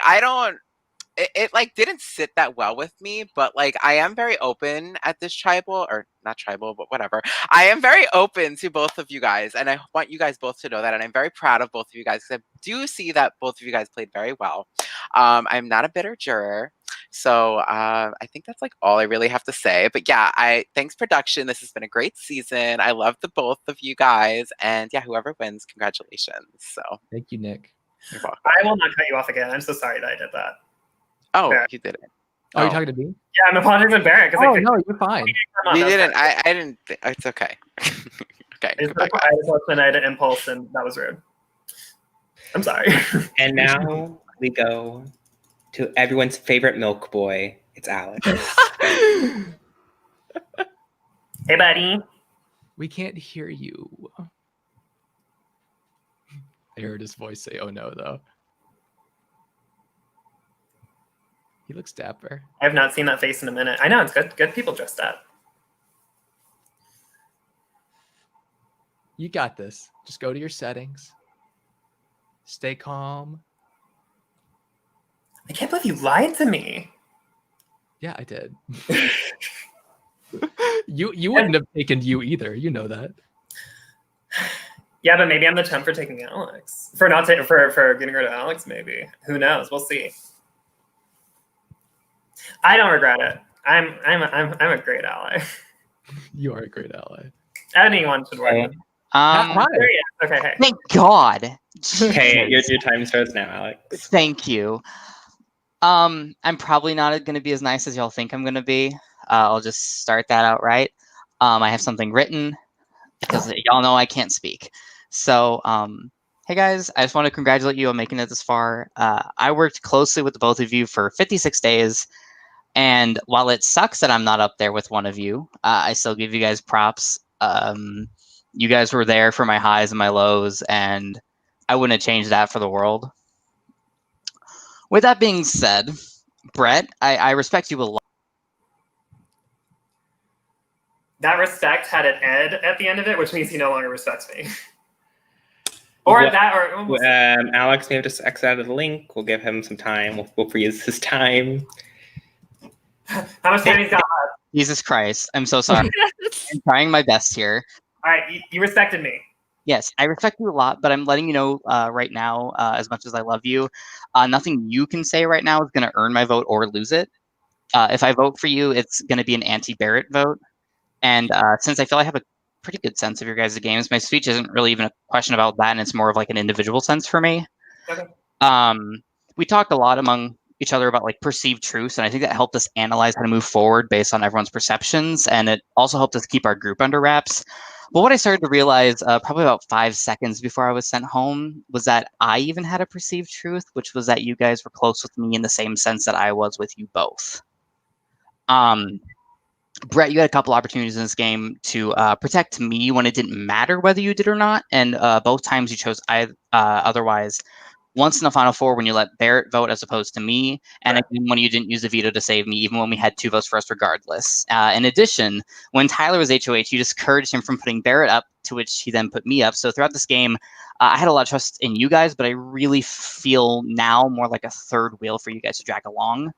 it like didn't sit that well with me, but like I am very open at this tribal, or not tribal, but whatever. I am very open to both of you guys, and I want you guys both to know that, and I'm very proud of both of you guys, because I do see that both of you guys played very well. I'm not a bitter juror. So I think that's like all I really have to say. But yeah, thanks production. This has been a great season. I love the both of you guys. And yeah, whoever wins, congratulations. So thank you, Nick. You're welcome. I will not cut you off again. I'm so sorry that I did that. Oh, Barrett. you did it. Oh, you're talking to me? Yeah, I'm apologizing to Barrett. Oh, no, you're fine. You didn't. I didn't. It's okay. Okay. I just had an impulse, and that was rude. I'm sorry. And now we go to everyone's favorite milk boy. It's Alex. Hey, buddy. We can't hear you. I heard his voice say, oh no, though. He looks dapper. I have not seen that face in a minute. I know, it's good. Good people dressed up. You got this. Just go to your settings. Stay calm. I can't believe you lied to me. Yeah, I did. You wouldn't have taken you either. You know that. Yeah, but maybe I'm the temp for taking Alex. For getting rid of Alex, maybe. Who knows? We'll see. I don't regret it. I'm a great ally. You are a great ally. Anyone should work with. Hi. Okay, hey. Thank God. Okay, your time starts now, Alex. Thank you. I'm probably not going to be as nice as y'all think I'm going to be. I'll just start that out right. I have something written because y'all know I can't speak. So, Hey guys, I just want to congratulate you on making it this far. I worked closely with the both of you for 56 days, and while it sucks that I'm not up there with one of you, I still give you guys props. You guys were there for my highs and my lows, and I wouldn't have changed that for the world. With that being said, Brett, I respect you a lot. That respect had an ed at the end of it, which means he no longer respects me. Or Well, that, or almost. Alex may have just exit out of the link. We'll give him some time. We'll freeze his time. How much time he's got left? Jesus Christ, I'm so sorry. I'm trying my best here. All right, you respected me. Yes, I respect you a lot, but I'm letting you know right now, as much as I love you, nothing you can say right now is going to earn my vote or lose it. If I vote for you, it's going to be an anti-Barrett vote. And since I feel I have a pretty good sense of your guys' games, my speech isn't really even a question about that, and it's more of like an individual sense for me. Okay. We talked a lot among each other about like perceived truths, and I think that helped us analyze how to move forward based on everyone's perceptions, and it also helped us keep our group under wraps. But what I started to realize probably about 5 seconds before I was sent home was that I even had a perceived truth, which was that you guys were close with me in the same sense that I was with you both. Brett, you had a couple opportunities in this game to protect me when it didn't matter whether you did or not, and both times you chose otherwise. Once in the Final Four when you let Barrett vote as opposed to me, and again when you didn't use the veto to save me, even when we had 2 votes for us regardless. In addition, when Tyler was HOH, you discouraged him from putting Barrett up, to which he then put me up. So throughout this game, I had a lot of trust in you guys, but I really feel now more like a third wheel for you guys to drag along.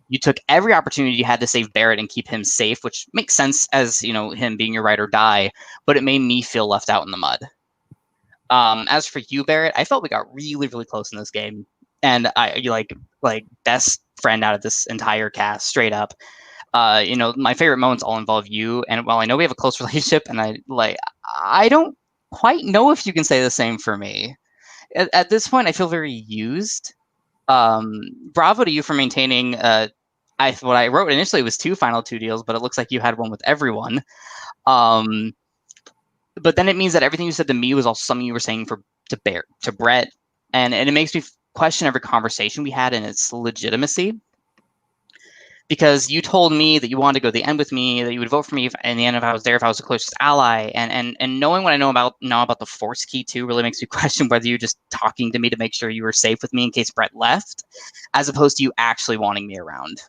You took every opportunity you had to save Barrett and keep him safe, which makes sense as, you know, him being your ride or die, but it made me feel left out in the mud. As for you, Barrett, I felt we got really, really close in this game, and you like best friend out of this entire cast, straight up. You know, my favorite moments all involve you, and while I know we have a close relationship, and I don't quite know if you can say the same for me. At this point, I feel very used. Bravo to you for maintaining. What I wrote initially was 2 final 2 deals, but it looks like you had one with everyone. But then it means that everything you said to me was also something you were saying to Brett, and it makes me question every conversation we had and its legitimacy. Because you told me that you wanted to go to the end with me, that you would vote for me in the end if I was there, if I was the closest ally, and knowing what I know about the Force Key too really makes me question whether you're just talking to me to make sure you were safe with me in case Brett left, as opposed to you actually wanting me around.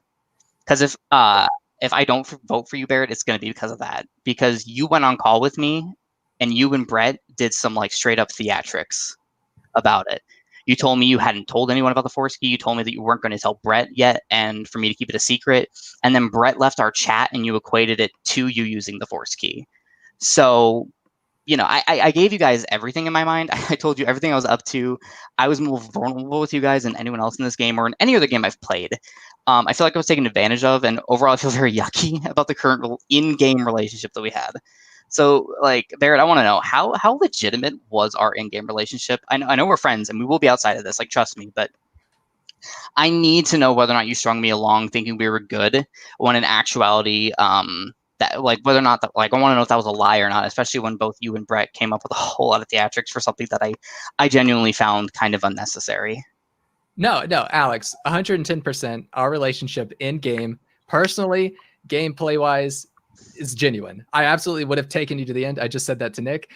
Because if I don't vote for you, Barrett, it's going to be because of that. Because you went on call with me, and you and Brett did some like straight up theatrics about it. You told me you hadn't told anyone about the Force Key. You told me that you weren't going to tell Brett yet, and for me to keep it a secret. And then Brett left our chat, and you equated it to you using the Force Key. So, you know, I gave you guys everything in my mind. I told you everything I was up to. I was more vulnerable with you guys than anyone else in this game or in any other game I've played. I feel like I was taken advantage of, and overall I feel very yucky about the current in-game relationship that we had. So, like, Barrett, I want to know, how legitimate was our in-game relationship? I know we're friends, and we will be outside of this, like, trust me, but I need to know whether or not you strung me along thinking we were good, when in actuality, that, like, whether or not, I want to know if that was a lie or not, especially when both you and Brett came up with a whole lot of theatrics for something that I genuinely found kind of unnecessary. No, Alex, 110%. Our relationship in-game, personally, gameplay-wise, is genuine. I absolutely would have taken you to the end. I just said that to Nick.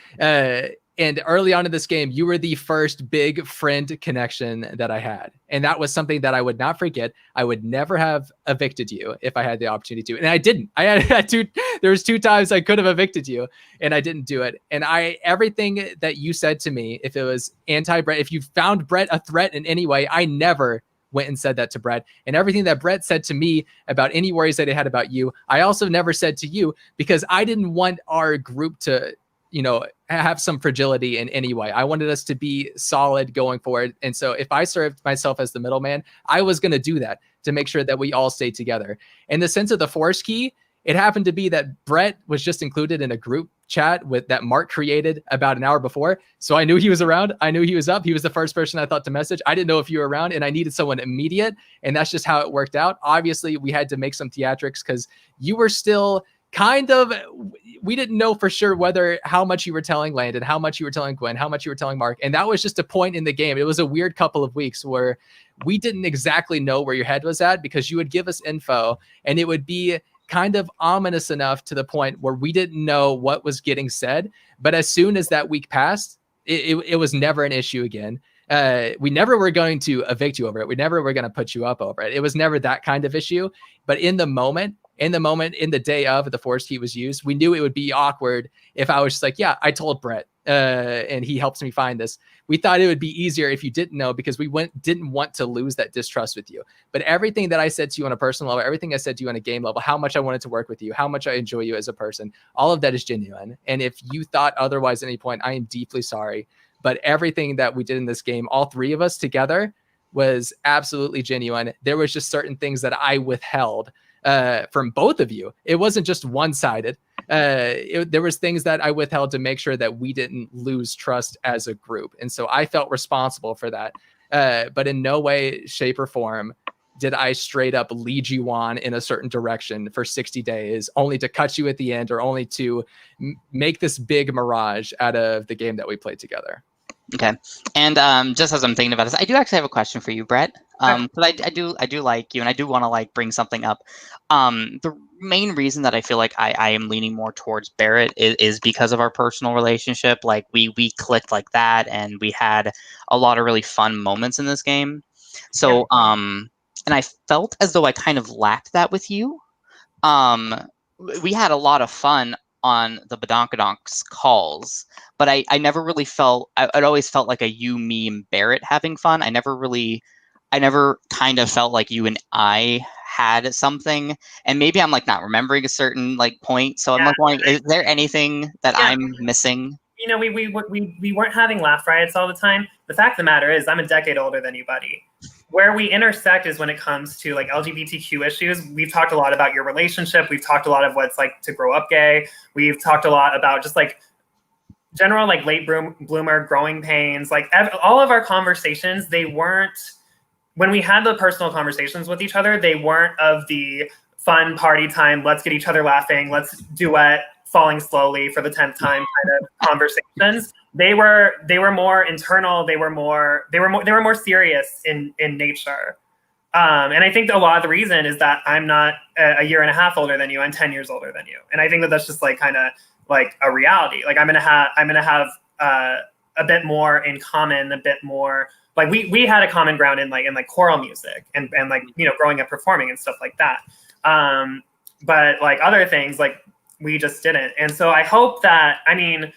And early on in this game, you were the first big friend connection that I had. And that was something that I would not forget. I would never have evicted you if I had the opportunity to. And I didn't. There was 2 times I could have evicted you, and I didn't do it. And everything that you said to me, if it was anti-Brett, if you found Brett a threat in any way, I never went and said that to Brett. And everything that Brett said to me about any worries that he had about you, I also never said to you, because I didn't want our group to, you know, have some fragility in any way. I wanted us to be solid going forward. And so if I served myself as the middleman, I was going to do that to make sure that we all stay together. In the sense of the Force Key, it happened to be that Brett was just included in a group chat that Mark created about an hour before. So I knew he was around. I knew he was up. He was the first person I thought to message. I didn't know if you were around, and I needed someone immediate. And that's just how it worked out. Obviously, we had to make some theatrics because you were still kind of, we didn't know for sure how much you were telling Landon, how much you were telling Gwen, how much you were telling Mark. And that was just a point in the game. It was a weird couple of weeks where we didn't exactly know where your head was at, because you would give us info and it would be kind of ominous enough to the point where we didn't know what was getting said. But as soon as that week passed, it was never an issue again. We never were going to evict you over it. We never were going to put you up over it. It was never that kind of issue. But in the day of the force key was used, we knew it would be awkward if I was just like, yeah, I told Brett and he helps me find this. We thought it would be easier if you didn't know, because we didn't want to lose that distrust with you. But everything that I said to you on a personal level, everything I said to you on a game level, how much I wanted to work with you, how much I enjoy you as a person, all of that is genuine. And if you thought otherwise at any point, I am deeply sorry. But everything that we did in this game, all three of us together, was absolutely genuine. There was just certain things that I withheld from both of you. It wasn't just one-sided. There was things that I withheld to make sure that we didn't lose trust as a group. And so I felt responsible for that. But in no way, shape, or form did I straight up lead you on in a certain direction for 60 days, only to cut you at the end, or only to make this big mirage out of the game that we played together. Okay. And just as I'm thinking about this, I do actually have a question for you, Brett. Because I do like you, and I do want to like bring something up. The main reason that I feel like I am leaning more towards Barrett is because of our personal relationship. Like we clicked like that, and we had a lot of really fun moments in this game. So and I felt as though I kind of lacked that with you. We had a lot of fun on the Badonkadonks calls, but I never really felt, I'd always felt like a you, me, and Barrett having fun. I never kind of felt like you and I had something, and maybe I'm like not remembering a certain like point. So I'm like wondering, is there anything that I'm missing? You know, we weren't having laugh riots all the time. The fact of the matter is, I'm a decade older than you, buddy. Where we intersect is when it comes to like LGBTQ issues. We've talked a lot about your relationship. We've talked a lot of what it's like to grow up gay. We've talked a lot about just like general like late bloomer growing pains. Like all of our conversations, they weren't, when we had the personal conversations with each other, they weren't of the fun party time, let's get each other laughing, let's duet falling slowly for the 10th time kind of conversations. They were more internal. They were more serious in nature. And I think a lot of the reason is that I'm not a year and a half older than you. I'm 10 years older than you. And I think that that's just like kind of like a reality. Like I'm gonna have a bit more in common, a bit more like we had a common ground in like choral music and like, you know, growing up performing and stuff like that. But like other things, like we just didn't. And so I hope that, I mean,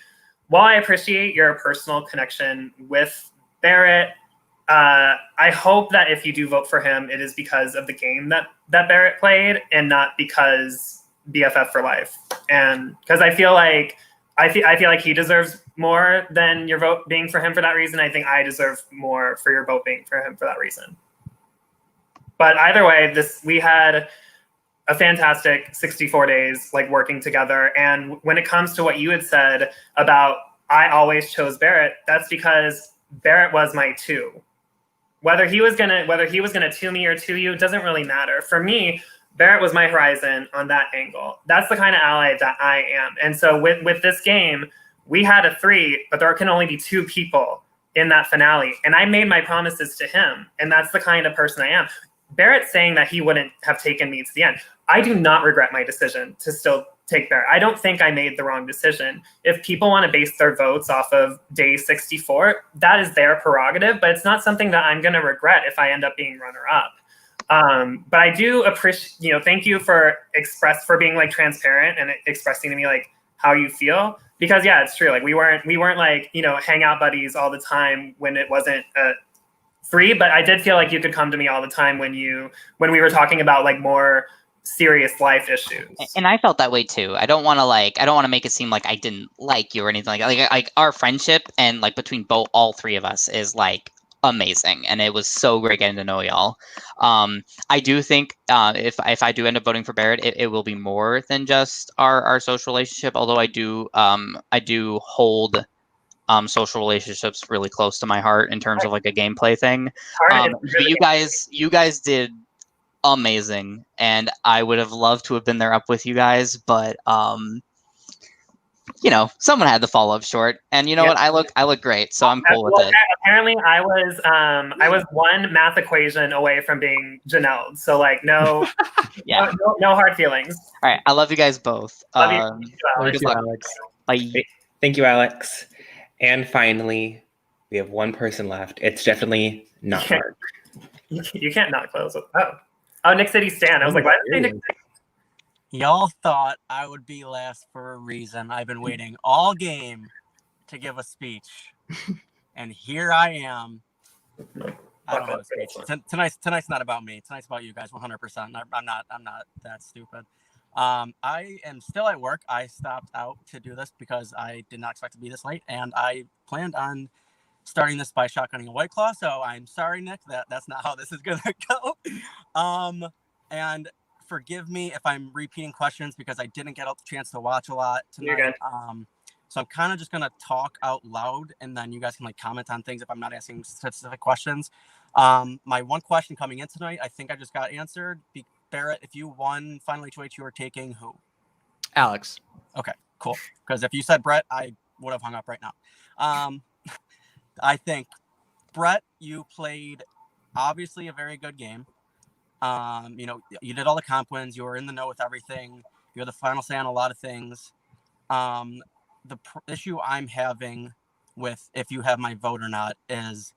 while I appreciate your personal connection with Barrett, I hope that if you do vote for him, it is because of the game that Barrett played and not because BFF for life. And because I feel like he deserves more than your vote being for him for that reason. I think I deserve more for your vote being for him for that reason. But either way, we had a fantastic 64 days like working together. And when it comes to what you had said about I always chose Barrett, that's because Barrett was my two. Whether he was gonna two me or two you doesn't really matter. For me, Barrett was my horizon on that angle. That's the kind of ally that I am. And so with this game, we had a 3, but there can only be 2 people in that finale. And I made my promises to him. And that's the kind of person I am. Barrett saying that he wouldn't have taken me to the end. I do not regret my decision to still take Barrett. I don't think I made the wrong decision. If people want to base their votes off of day 64, that is their prerogative, but it's not something that I'm going to regret if I end up being runner-up. But I do appreciate, thank you for being like transparent and expressing to me like how you feel, because yeah, it's true. Like we weren't like, hang out buddies all the time when it wasn't free, but I did feel like you could come to me all the time when we were talking about like more serious life issues. And I felt that way too. I don't want to make it seem like I didn't like you or anything like that. Like our friendship and like between all 3 of us is like amazing, and it was so great getting to know y'all. I do think if I do end up voting for Barrett, it will be more than just our social relationship. Although I do hold social relationships really close to my heart in terms of like a gameplay thing. But you guys did amazing, and I would have loved to have been there up with you guys, but someone had to fall up short, and you know what? I look great, so I'm cool with Well, it. apparently, I was one math equation away from being Janelle, so like no, Yeah. no hard feelings. All right, I love you guys both. Love you, Love Alex. you, Alex. Bye. Thank you, Alex. And finally, we have one person left. It's definitely not Yeah. Mark. You can't not close. Oh, Nick City Stan. I was like, why did I say Nick City? Y'all thought I would be last for a reason. I've been waiting all game to give a speech, and here I am. I don't have a speech. Tonight's not about me. Tonight's about you guys, 100%. I'm not that stupid. I am still at work. I stopped out to do this because I did not expect to be this late, and I planned on starting this by shotgunning a White Claw. So I'm sorry, Nick, that's not how this is gonna go. And forgive me if I'm repeating questions because I didn't get a chance to watch a lot tonight. You're good. So I'm kind of just gonna talk out loud, and then you guys can like comment on things if I'm not asking specific questions. My one question coming in tonight, I think I just got answered. Barrett, if you won Final HOH, you were taking who? Alex. Okay, cool. Because if you said Brett, I would have hung up right now. I think Brett, you played obviously a very good game. You did all the comp wins. You were in the know with everything. You had the final say on a lot of things. The issue I'm having with if you have my vote or not is,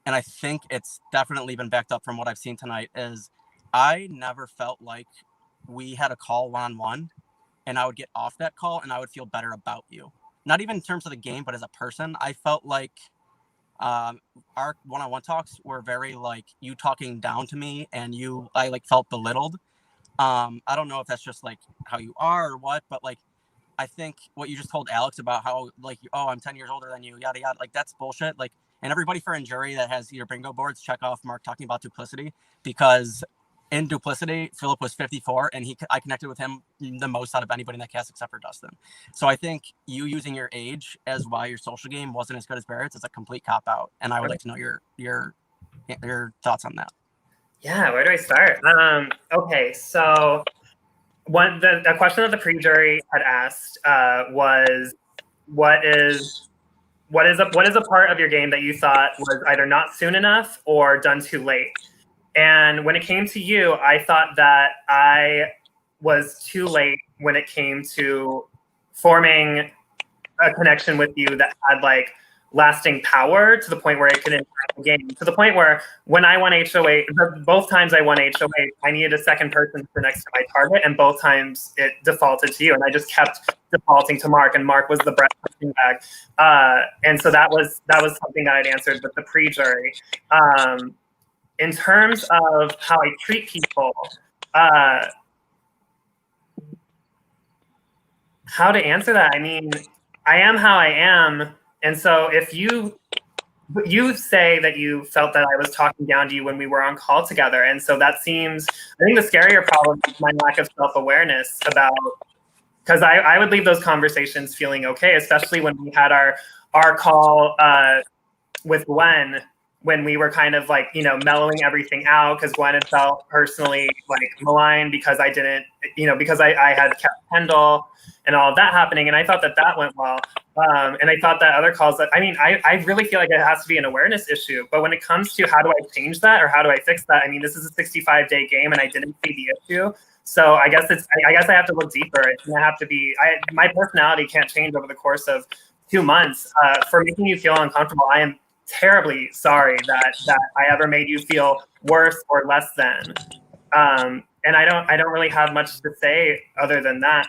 and I think it's definitely been backed up from what I've seen tonight, is I never felt like we had a call one-on-one and I would get off that call and I would feel better about you. Not even in terms of the game, but as a person, I felt like our one-on-one talks were very like you talking down to me and I like felt belittled. I don't know if that's just like how you are or what, but like I think what you just told Alex about how like, oh, I'm 10 years older than you, yada yada, like that's bullshit. Like, and everybody for Injury that has your bingo boards, check off Mark talking about duplicity, because in duplicity, Philip was 54 and I connected with him the most out of anybody in that cast except for Dustin. So I think you using your age as why your social game wasn't as good as Barrett's is a complete cop out. And I would like to know your thoughts on that. Yeah, where do I start? Okay, so the question that the pre-jury had asked was, what is a part of your game that you thought was either not soon enough or done too late? And when it came to you, I thought that I was too late when it came to forming a connection with you that had like lasting power to the point where it could impact the game. To the point where when I won HOA, both times I won HOA, I needed a second person for next to my target, and both times it defaulted to you, and I just kept defaulting to Mark, and Mark was the Brett punching bag. And so that was something that I'd answered with the pre-jury. In terms of how I treat people, how to answer that? I mean, I am how I am. And so if you say that you felt that I was talking down to you when we were on call together. And so that seems, I think the scarier problem is my lack of self-awareness about, because I would leave those conversations feeling okay, especially when we had our call with Gwen, when we were kind of like, mellowing everything out, because Gwen had felt personally like maligned because I didn't, because I had kept Kendall and all of that happening. And I thought that went well. And I thought that other calls I really feel like it has to be an awareness issue. But when it comes to how do I change that or how do I fix that? I mean, this is a 65-day game and I didn't see the issue. So I guess I have to look deeper. It's gonna have to be, my personality can't change over the course of 2 months. For making you feel uncomfortable, I am terribly sorry that I ever made you feel worse or less than. And I don't really have much to say other than that.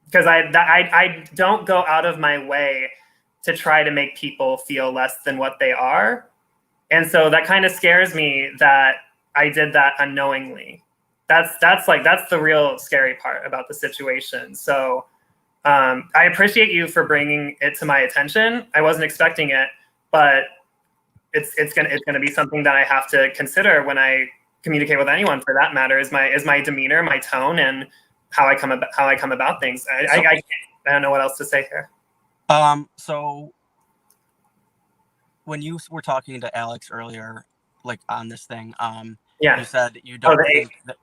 Because I don't go out of my way to try to make people feel less than what they are. And so that kind of scares me that I did that unknowingly. That's the real scary part about the situation. So I appreciate you for bringing it to my attention. I wasn't expecting it, but it's gonna be something that I have to consider when I communicate with anyone, for that matter, is my demeanor, my tone, and how I come about things. I don't know what else to say here. So when you were talking to Alex earlier, like on this thing, Yeah. You said you don't think that.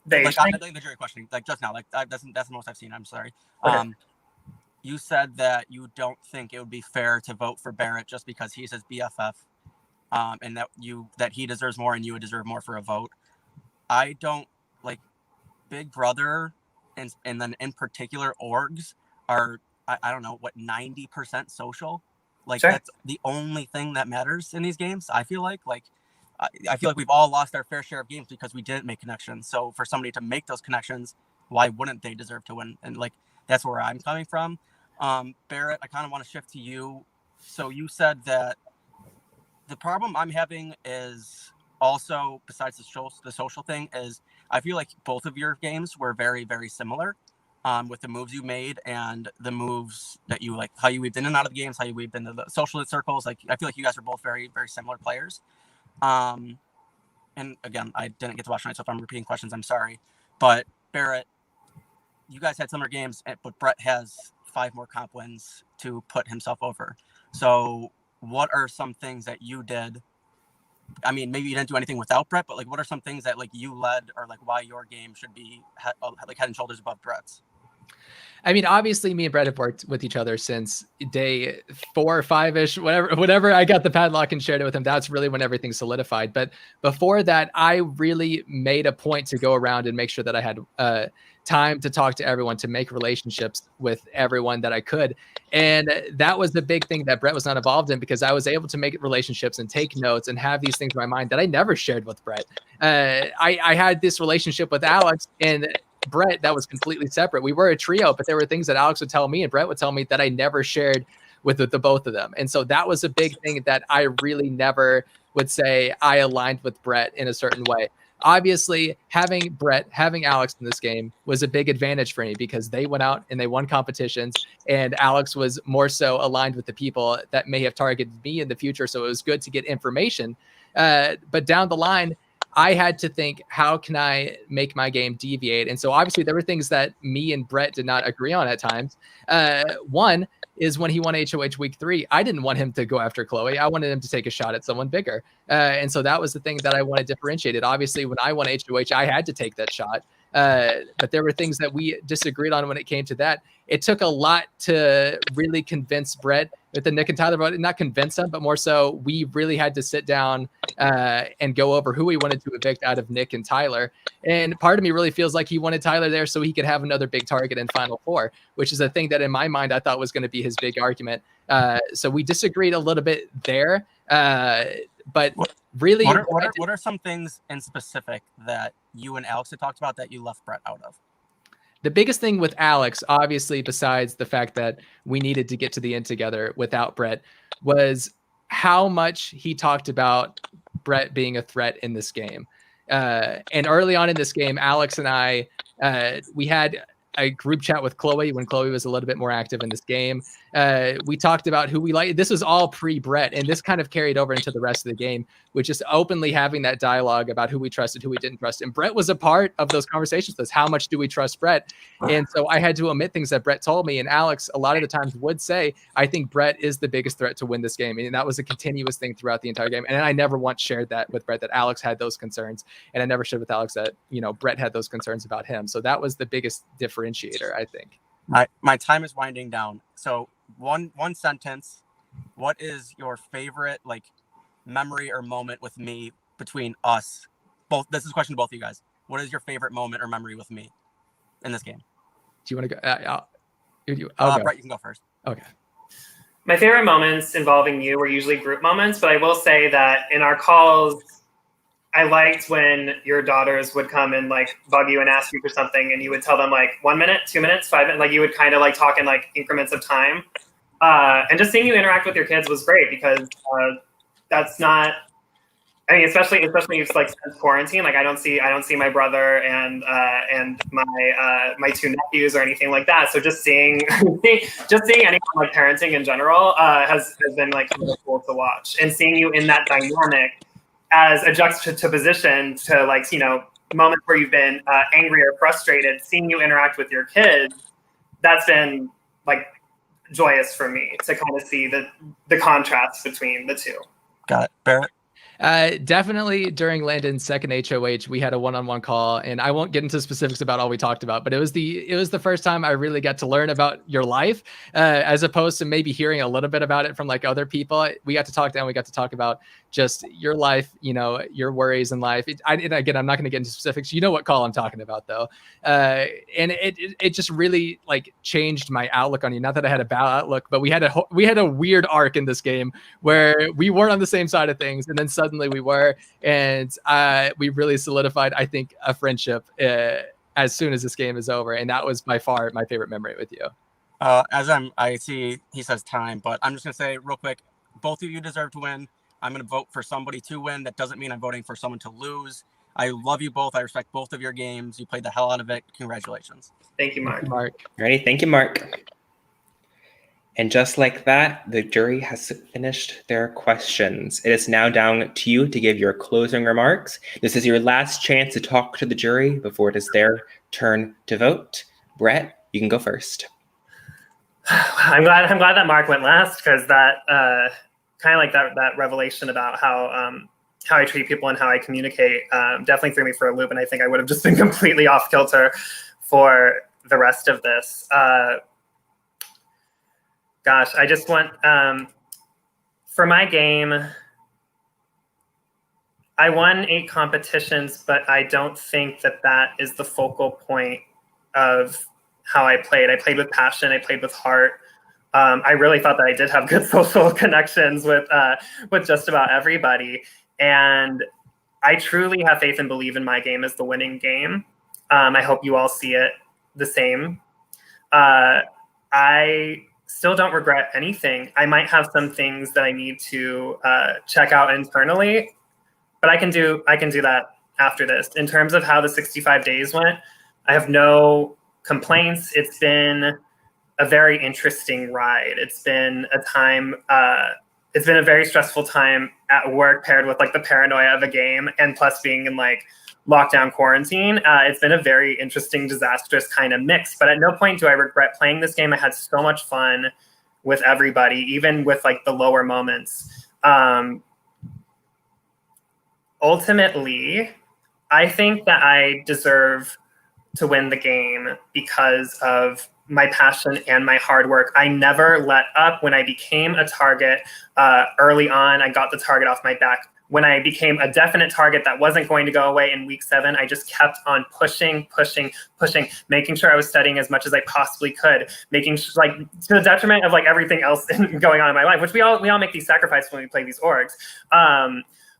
The Like, age thing? I think the jury questioning, like just now, like that's the most I've seen. I'm sorry. Okay. You said that you don't think it would be fair to vote for Barrett just because he's his BFF, and that he deserves more and you would deserve more for a vote. I don't like Big Brother, and then in particular orgs are I don't know what 90% social. Like Sure. that's the only thing that matters in these games. I feel like I feel like we've all lost our fair share of games because we didn't make connections. So for somebody to make those connections, why wouldn't they deserve to win? And like that's where I'm coming from. Barrett, I kind of want to shift to you. So you said that the problem I'm having is also, besides the social thing, is I feel like both of your games were very, very similar, with the moves you made and the moves that you like, how you weaved in and out of the games, how you weaved into the social circles. Like I feel like you guys are both very, very similar players. And again, I didn't get to watch tonight, so if I'm repeating questions, I'm sorry. But Barrett, you guys had similar games, but Brett has 5 more comp wins to put himself over. So what are some things that you did? I mean, maybe you didn't do anything without Brett, but like, what are some things that like you led, or like why your game should be like head and shoulders above Brett's? I mean, obviously, me and Brett have worked with each other since day 4 or 5-ish, whatever I got the padlock and shared it with him. That's really when everything solidified. But before that, I really made a point to go around and make sure that I had time to talk to everyone, to make relationships with everyone that I could. And that was the big thing that Brett was not involved in, because I was able to make relationships and take notes and have these things in my mind that I never shared with Brett. I had this relationship with Alex and Brett that was completely separate. We were a trio, but there were things that Alex would tell me and Brett would tell me that I never shared with the both of them. And so that was a big thing that I really never would say I aligned with Brett in a certain way. Obviously, having Alex in this game was a big advantage for me, because they went out and they won competitions, and Alex was more so aligned with the people that may have targeted me in the future. So it was good to get information. But down the line, I had to think, how can I make my game deviate? And so obviously there were things that me and Brett did not agree on at times. One is when he won HOH week 3, I didn't want him to go after Chloe. I wanted him to take a shot at someone bigger. And so that was the thing that I wanted differentiated. Obviously, when I won HOH, I had to take that shot. But there were things that we disagreed on when it came to that. It took a lot to really convince Brett with the Nick and Tyler vote. Not convince him, but more so we really had to sit down and go over who we wanted to evict out of Nick and Tyler. And part of me really feels like he wanted Tyler there so he could have another big target in Final Four, which is a thing that in my mind I thought was going to be his big argument. So we disagreed a little bit there. But really, what are some things in specific that you and Alex had talked about that you left Brett out of? The biggest thing with Alex, obviously, besides the fact that we needed to get to the end together without Brett, was how much he talked about Brett being a threat in this game. And early on in this game, Alex and I, we had a group chat with Chloe when Chloe was a little bit more active in this game. We talked about who we like. This was all pre-Brett, and this kind of carried over into the rest of the game, which is openly having that dialogue about who we trusted, who we didn't trust. And Brett was a part of those conversations with us. How much do we trust Brett? And so I had to omit things that Brett told me. And Alex, a lot of the times, would say, I think Brett is the biggest threat to win this game. And that was a continuous thing throughout the entire game. And I never once shared that with Brett, that Alex had those concerns. And I never shared with Alex that, Brett had those concerns about him. So that was the biggest differentiator, I think. My time is winding down. So one sentence. What is your favorite memory or moment with me between us? Both. This is a question to both of you guys. What is your favorite moment or memory with me in this game? Do you want to go? I'll go. Brett, you can go first. Okay. My favorite moments involving you were usually group moments, but I will say that in our calls, I liked when your daughters would come and bug you and ask you for something, and you would tell them 1 minute, 2 minutes, 5 minutes. You would kind of talk in increments of time. And just seeing you interact with your kids was great, because that's not. I mean, especially since quarantine. I don't see my brother and my 2 nephews or anything like that. So just seeing anyone parenting in general has been really cool to watch, and seeing you in that dynamic as a juxtaposition to moments where you've been angry or frustrated. Seeing you interact with your kids, that's been joyous for me to kind of see the contrast between the two. Got it. Barrett? Definitely during Landon's second HOH, we had a one-on-one call, and I won't get into specifics about all we talked about, but it was the first time I really got to learn about your life, as opposed to maybe hearing a little bit about it from like other people. We got to talk down. We got to talk about just your life, you know, your worries in life. And again, I'm not going to get into specifics. You know what call I'm talking about, though, and it just really like changed my outlook on you. Not that I had a bad outlook, but we had a weird arc in this game where we weren't on the same side of things, and then suddenly we were, and we really solidified, I think, a friendship as soon as this game is over, and that was by far my favorite memory with you. I see he says time, but I'm just gonna say real quick, both of you deserve to win. I'm gonna vote for somebody to win. That doesn't mean I'm voting for someone to lose. I love you both. I respect both of your games. You played the hell out of it. Congratulations. Thank you, Mark. Ready? Thank you, Mark. And just like that, the jury has finished their questions. It is now down to you to give your closing remarks. This is your last chance to talk to the jury before it is their turn to vote. Brett, you can go first. I'm glad that Mark went last, because that kind of like that revelation about how I treat people and how I communicate definitely threw me for a loop, and I think I would have just been completely off kilter for the rest of this. Gosh, I just want, for my game, I won 8 competitions, but I don't think that is the focal point of how I played. I played with passion, I played with heart. I really thought that I did have good social connections with just about everybody. And I truly have faith and believe in my game as the winning game. I hope you all see it the same. I still don't regret anything. I might have some things that I need to check out internally, but I can do that after this. In terms of how the 65 days went, I have no complaints. It's been a very interesting ride. It's been a time, it's been a very stressful time at work, paired with like the paranoia of a game, and plus being in like lockdown quarantine. It's been a very interesting, disastrous kind of mix, but at no point do I regret playing this game. I had so much fun with everybody, even with like the lower moments. Ultimately, I think that I deserve to win the game because of my passion and my hard work. I never let up. When I became a target early on, I got the target off my back. When I became a definite target that wasn't going to go away in week 7, I just kept on pushing, making sure I was studying as much as I possibly could, making like to the detriment of like everything else going on in my life, which we all make these sacrifices when we play these orgs.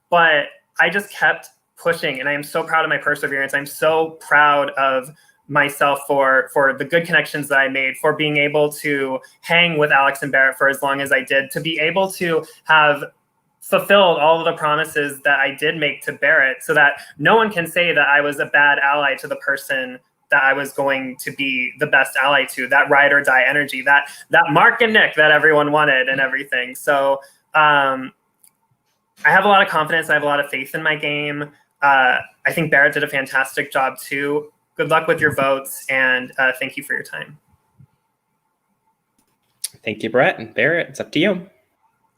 But I just kept pushing, and I am so proud of my perseverance. I'm so proud of myself for the good connections that I made, for being able to hang with Alex and Barrett for as long as I did, to be able to have fulfilled all of the promises that I did make to Barrett, so that no one can say that I was a bad ally to the person that I was going to be the best ally to, that ride or die energy, that Mark and Nick that everyone wanted and everything. So I have a lot of confidence. I have a lot of faith in my game. I think Barrett did a fantastic job too. Good luck with your votes, and thank you for your time. Thank you, Brett. And Barrett, it's up to you.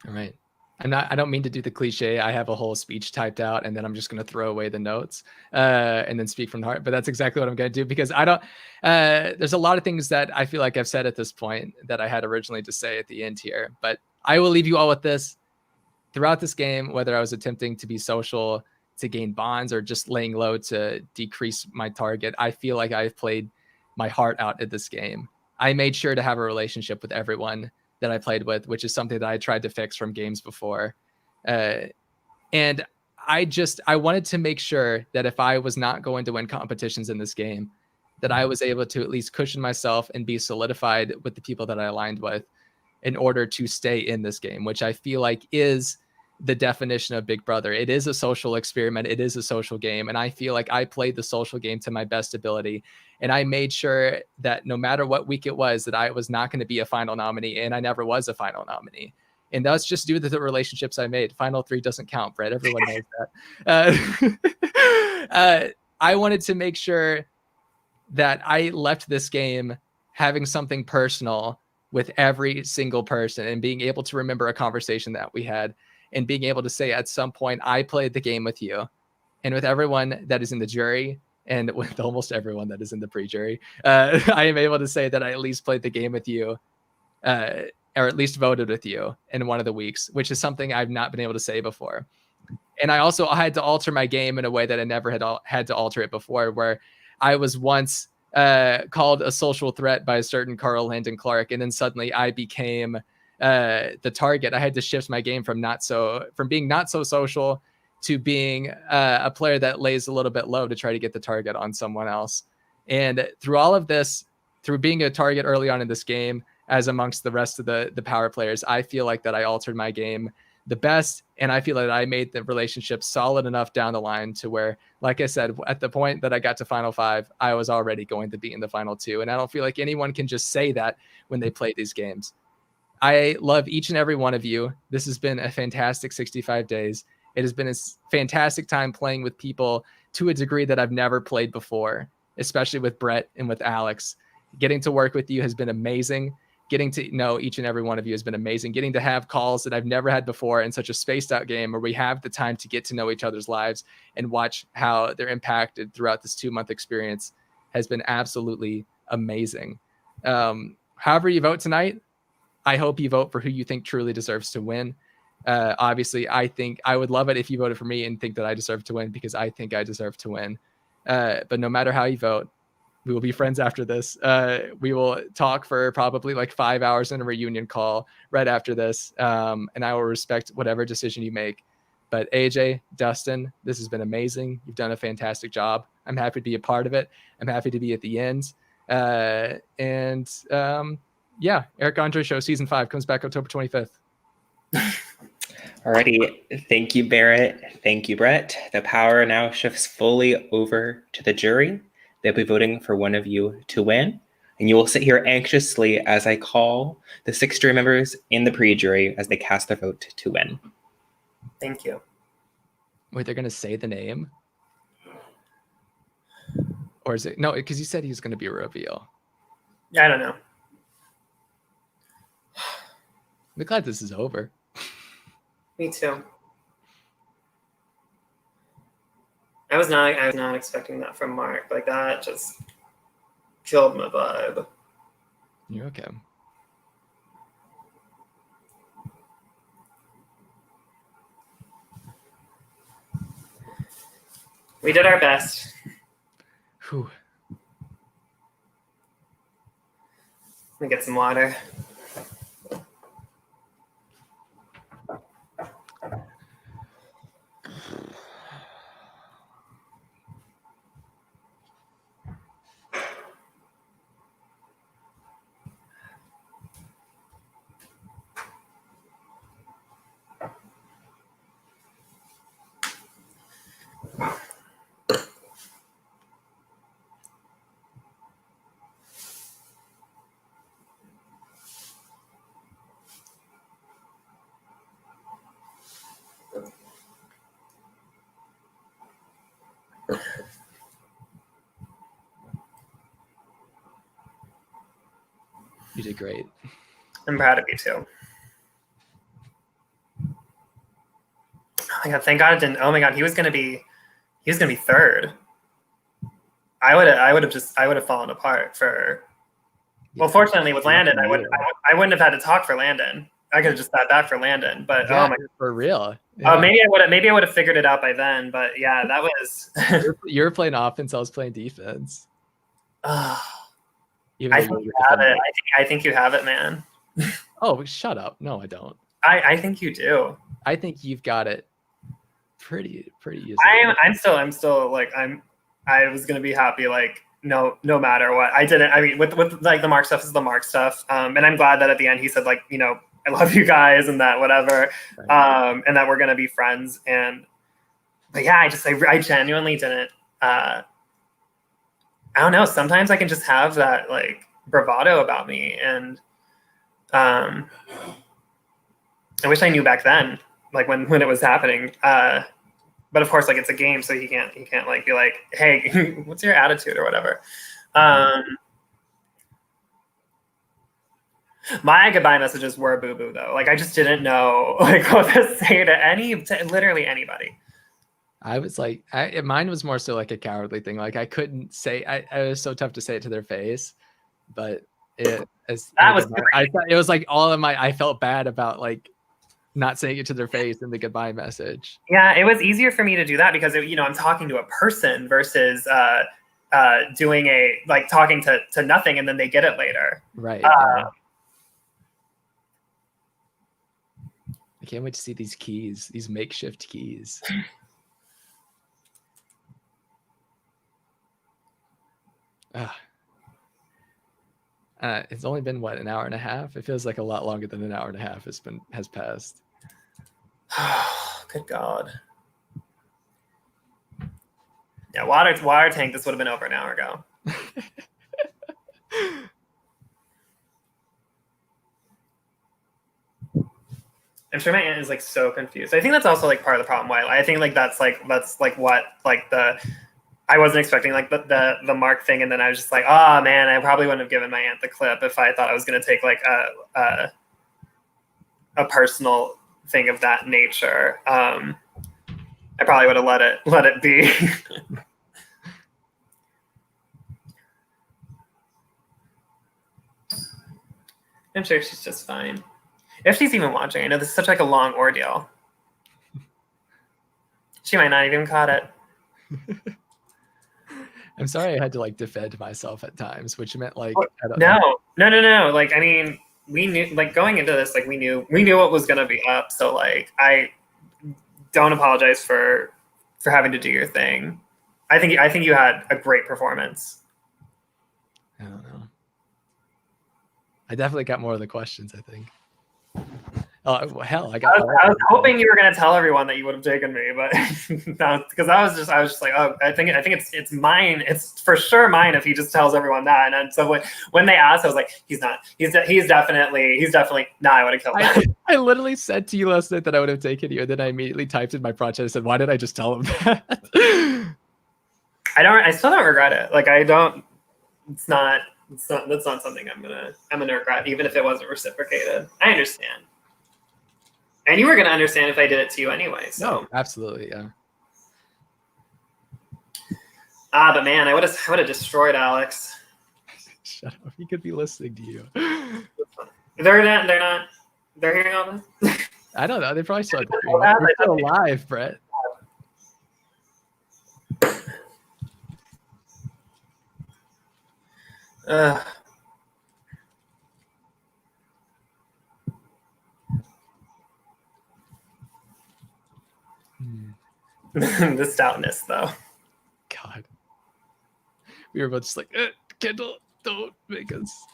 All right. I don't mean to do the cliche. I have a whole speech typed out, and then I'm just going to throw away the notes and then speak from the heart. But that's exactly what I'm going to do, because I don't, there's a lot of things that I feel like I've said at this point that I had originally to say at the end here. But I will leave you all with this. Throughout this game, whether I was attempting to be social to gain bonds or just laying low to decrease my target, I feel like I've played my heart out at this game. I made sure to have a relationship with everyone that I played with, which is something that I tried to fix from games before. And I wanted to make sure that if I was not going to win competitions in this game, that I was able to at least cushion myself and be solidified with the people that I aligned with in order to stay in this game, which I feel like is the definition of Big Brother. It is a social experiment. It is a social game. And I feel like I played the social game to my best ability. And I made sure that no matter what week it was, that I was not going to be a final nominee. And I never was a final nominee. And that's just due to the relationships I made. Final 3 doesn't count, Brett. Everyone knows that. I wanted to make sure that I left this game having something personal with every single person and being able to remember a conversation that we had. and being able to say at some point, I played the game with you, and with everyone that is in the jury, and with almost everyone that is in the pre-jury, I am able to say that I at least played the game with you, or at least voted with you in one of the weeks, which is something I've not been able to say before. And I also had to alter my game in a way that I never had to alter it before, where I was once called a social threat by a certain Carl Landon Clark, and then suddenly I became the target. I had to shift my game from being not so social to being a player that lays a little bit low to try to get the target on someone else. And through all of this, through being a target early on in this game, as amongst the rest of the power players, I feel like that I altered my game the best, and I feel that I made the relationship solid enough down the line to where, like I said, at the point that I got to Final 5, I was already going to be in the Final 2, and I don't feel like anyone can just say that when they play these games. I love each and every one of you. This has been a fantastic 65 days. It has been a fantastic time playing with people to a degree that I've never played before, especially with Brett and with Alex. Getting to work with you has been amazing. Getting to know each and every one of you has been amazing. Getting to have calls that I've never had before in such a spaced out game where we have the time to get to know each other's lives and watch how they're impacted throughout this 2-month experience has been absolutely amazing. However you vote tonight, I hope you vote for who you think truly deserves to win. Obviously, I think I would love it if you voted for me and think that I deserve to win, because I think I deserve to win. But no matter how you vote, we will be friends after this. We will talk for probably like 5 hours in a reunion call right after this. And I will respect whatever decision you make. But AJ, Dustin, this has been amazing. You've done a fantastic job. I'm happy to be a part of it. I'm happy to be at the end. Yeah, Eric Andre Show Season 5 comes back October 25th. Alrighty. Thank you, Barrett. Thank you, Brett. The power now shifts fully over to the jury. They'll be voting for one of you to win. And you will sit here anxiously as I call the 6 jury members in the pre-jury as they cast their vote to win. Thank you. Wait, they're going to say the name? Or is it? No, because you said he was going to be a reveal. Yeah, I don't know. I'm glad this is over. Me too. I was not expecting that from Mark. Like, that just killed my vibe. You're okay. We did our best. Whew. Let me get some water. You did great. I'm proud of you too. Oh my god! Thank God it didn't. Oh my god, he was gonna be third. I would have fallen apart for. Well, fortunately with Landon, I wouldn't have had to talk for Landon. I could have just sat back for Landon. But yeah, oh my, for real. Yeah. Oh, maybe I would have figured it out by then. But yeah, that was. you were playing offense. I was playing defense. I think you have it. I think you have it, man. Oh, shut up! No, I don't. I think you do. I think you've got it pretty easy. I'm still like I was gonna be happy like no matter what. I didn't. I mean, with like the Mark stuff is the Mark stuff. And I'm glad that at the end he said like, you know, I love you guys and that whatever. Right. And that we're gonna be friends. But yeah, I genuinely didn't. I don't know. Sometimes I can just have that like bravado about me, and I wish I knew back then, like when it was happening. But of course, like it's a game, so he can't like be like, hey, what's your attitude or whatever. My goodbye messages were boo boo though. Like I just didn't know like what to say to literally anybody. I was like, mine was more so like a cowardly thing. Like I couldn't say, I was so tough to say it to their face, but I thought it was like all of I felt bad about like not saying it to their face in the goodbye message. Yeah, it was easier for me to do that because I'm talking to a person versus doing talking to nothing and then they get it later. Right. I can't wait to see these keys, these makeshift keys. It's only been what, an hour and a half? It feels like a lot longer than an hour and a half has passed. Good God. Yeah, water tank, this would have been over an hour ago. I'm sure my aunt is like so confused. I think that's also like part of the problem. Why I think like that's what like I wasn't expecting like the mark thing, and then I was just like, oh man, I probably wouldn't have given my aunt the clip if I thought I was gonna take like a personal thing of that nature. I probably would have let it be. I'm sure she's just fine. If she's even watching, I know this is such like a long ordeal. She might not even caught it. I'm sorry I had to like defend myself at times, which meant like no. Like I mean, we knew like going into this, like we knew what was gonna be up. So like I don't apologize for having to do your thing. I think you had a great performance. I don't know. I definitely got more of the questions, I think. Oh hell, I was hoping you were gonna tell everyone that you would have taken me, but no, because I was just like, oh, I think it's mine. It's for sure mine if he just tells everyone that. And then, so when they asked, I was like, he's not. He's definitely. Nah, I would have killed him. I literally said to you last night that I would have taken you, and then I immediately typed in my project and said, why did I just tell him that? I still don't regret it. Like I don't. It's not. That's not something I'm gonna regret, even if it wasn't reciprocated. I understand. And you were gonna understand if I did it to you anyway. So no, absolutely, yeah. But man, I would have destroyed Alex. Shut up! He could be listening to you. They're not. They're hearing all this. I don't know. They probably saw it. They're still alive, Brett. The stoutness, though. God, we were both just like, Kendall, don't make us.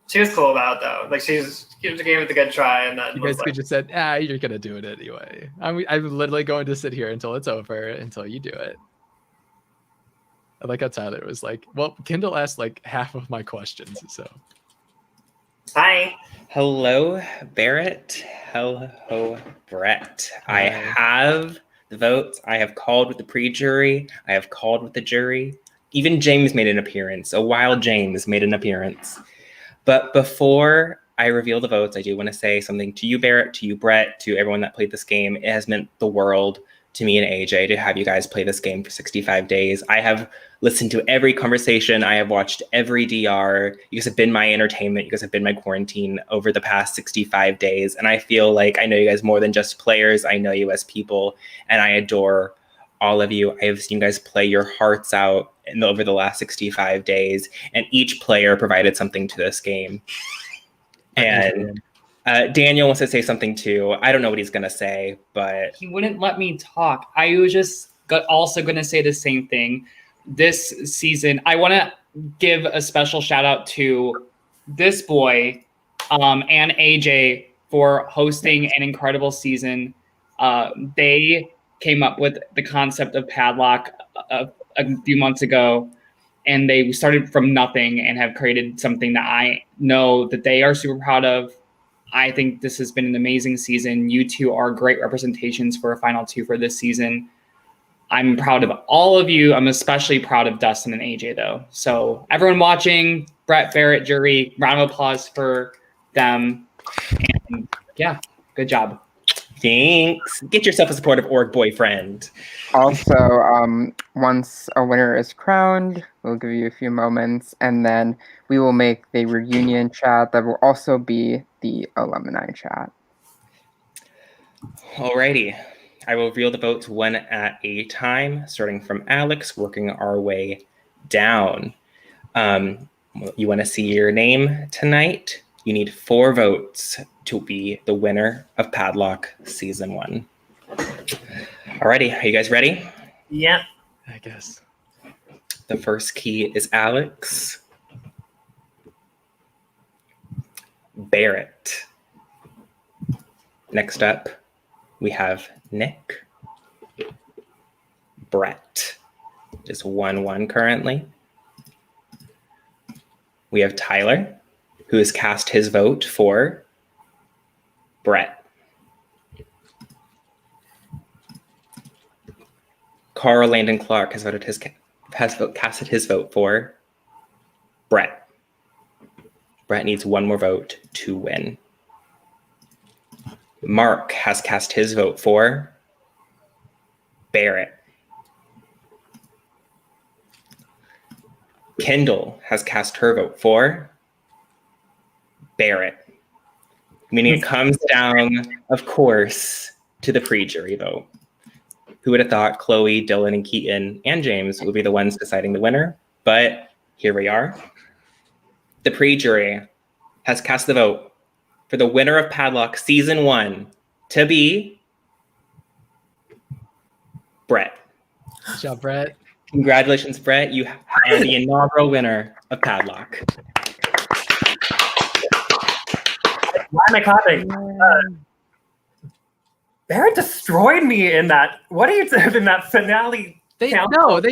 She was cool about it, though. Like she gave it the good try, and then you basically just said, you're gonna do it anyway. I'm literally going to sit here until it's over, until you do it. I like how Tyler was like, well, Kendall asked like half of my questions, so. Hi. Hello, Barrett. Hello, Brett. I have the votes. I have called with the pre-jury. I have called with the jury. Even James made an appearance. A wild James made an appearance. But before I reveal the votes, I do want to say something to you, Barrett, to you, Brett, to everyone that played this game. It has meant the world to me and AJ to have you guys play this game for 65 days. I have listened to every conversation. I have watched every DR. You guys have been my entertainment. You guys have been my quarantine over the past 65 days. And I feel like I know you guys more than just players. I know you as people, and I adore all of you. I have seen you guys play your hearts out over the last 65 days, and each player provided something to this game. And Daniel wants to say something too. I don't know what he's going to say, but he wouldn't let me talk. I was just also going to say the same thing. This season, I want to give a special shout out to this boy and AJ for hosting an incredible season. They came up with the concept of Padlock a few months ago, and they started from nothing and have created something that I know that they are super proud of. I think this has been an amazing season. You two are great representations for a Final Two for this season. I'm proud of all of you. I'm especially proud of Dustin and AJ, though. So everyone watching, Brett, Barrett, jury, round of applause for them. And yeah, good job. Thanks. Get yourself a supportive org boyfriend. Also, once a winner is crowned, we'll give you a few moments, and then we will make the reunion chat that will also be the alumni chat. Alrighty. I will reveal the votes one at a time, starting from Alex, working our way down. You want to see your name tonight? You need 4 votes to be the winner of Padlock Season 1. Alrighty, are you guys ready? Yeah. I guess. The first key is Alex. Barrett. Next up, we have Nick. Brett. Just 1-1 currently. We have Tyler, who has cast his vote for Brett. Carl Landon Clark has casted his vote for Brett. Brett needs 1 more vote to win. Mark has cast his vote for Barrett. Kendall has cast her vote for Barrett. Meaning it comes down, of course, to the pre-jury vote. Who would have thought Chloe, Dylan, and Keaton, and James would be the ones deciding the winner? But here we are. The pre-jury has cast the vote for the winner of Padlock Season 1 to be Brett. Good job, Brett. Congratulations, Brett. You are the inaugural winner of Padlock. Why am I coughing? Barrett destroyed me in that. What are you doing in that finale? They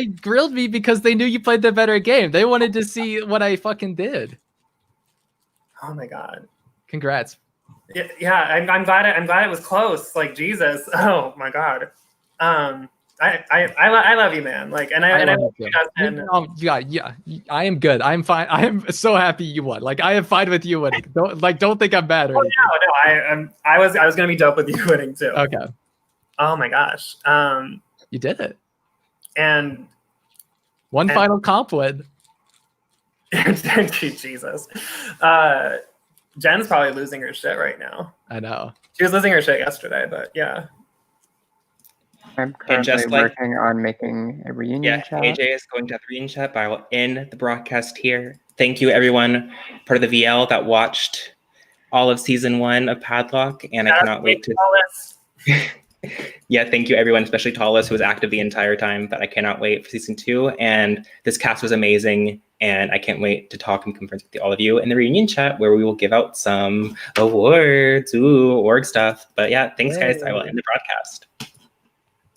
grilled me because they knew you played the better game. They wanted to see what I fucking did. Oh my god! Congrats. Yeah, I'm glad. I'm glad it was close. Like Jesus. Oh my god. I love you, man. Like, and I love you, Justin. Yeah. I am good. I'm fine. I am so happy you won. Like, I am fine with you winning. Don't think I'm bad or anything. No. I was gonna be dope with you winning too. Okay. Oh my gosh. You did it. And final comp win. Thank you, Jesus. Jen's probably losing her shit right now. I know. She was losing her shit yesterday, but yeah. I'm currently working on making a reunion chat. AJ is going to have the reunion chat, but I will end the broadcast here. Thank you, everyone, part of the VL that watched all of Season 1 of Padlock, and I cannot wait to... Yeah, thank you, everyone, especially Tallis, who was active the entire time, but I cannot wait for Season 2, and this cast was amazing, and I can't wait to talk and conference with all of you in the reunion chat, where we will give out some awards, org stuff. But yeah, thanks, guys. I will end the broadcast.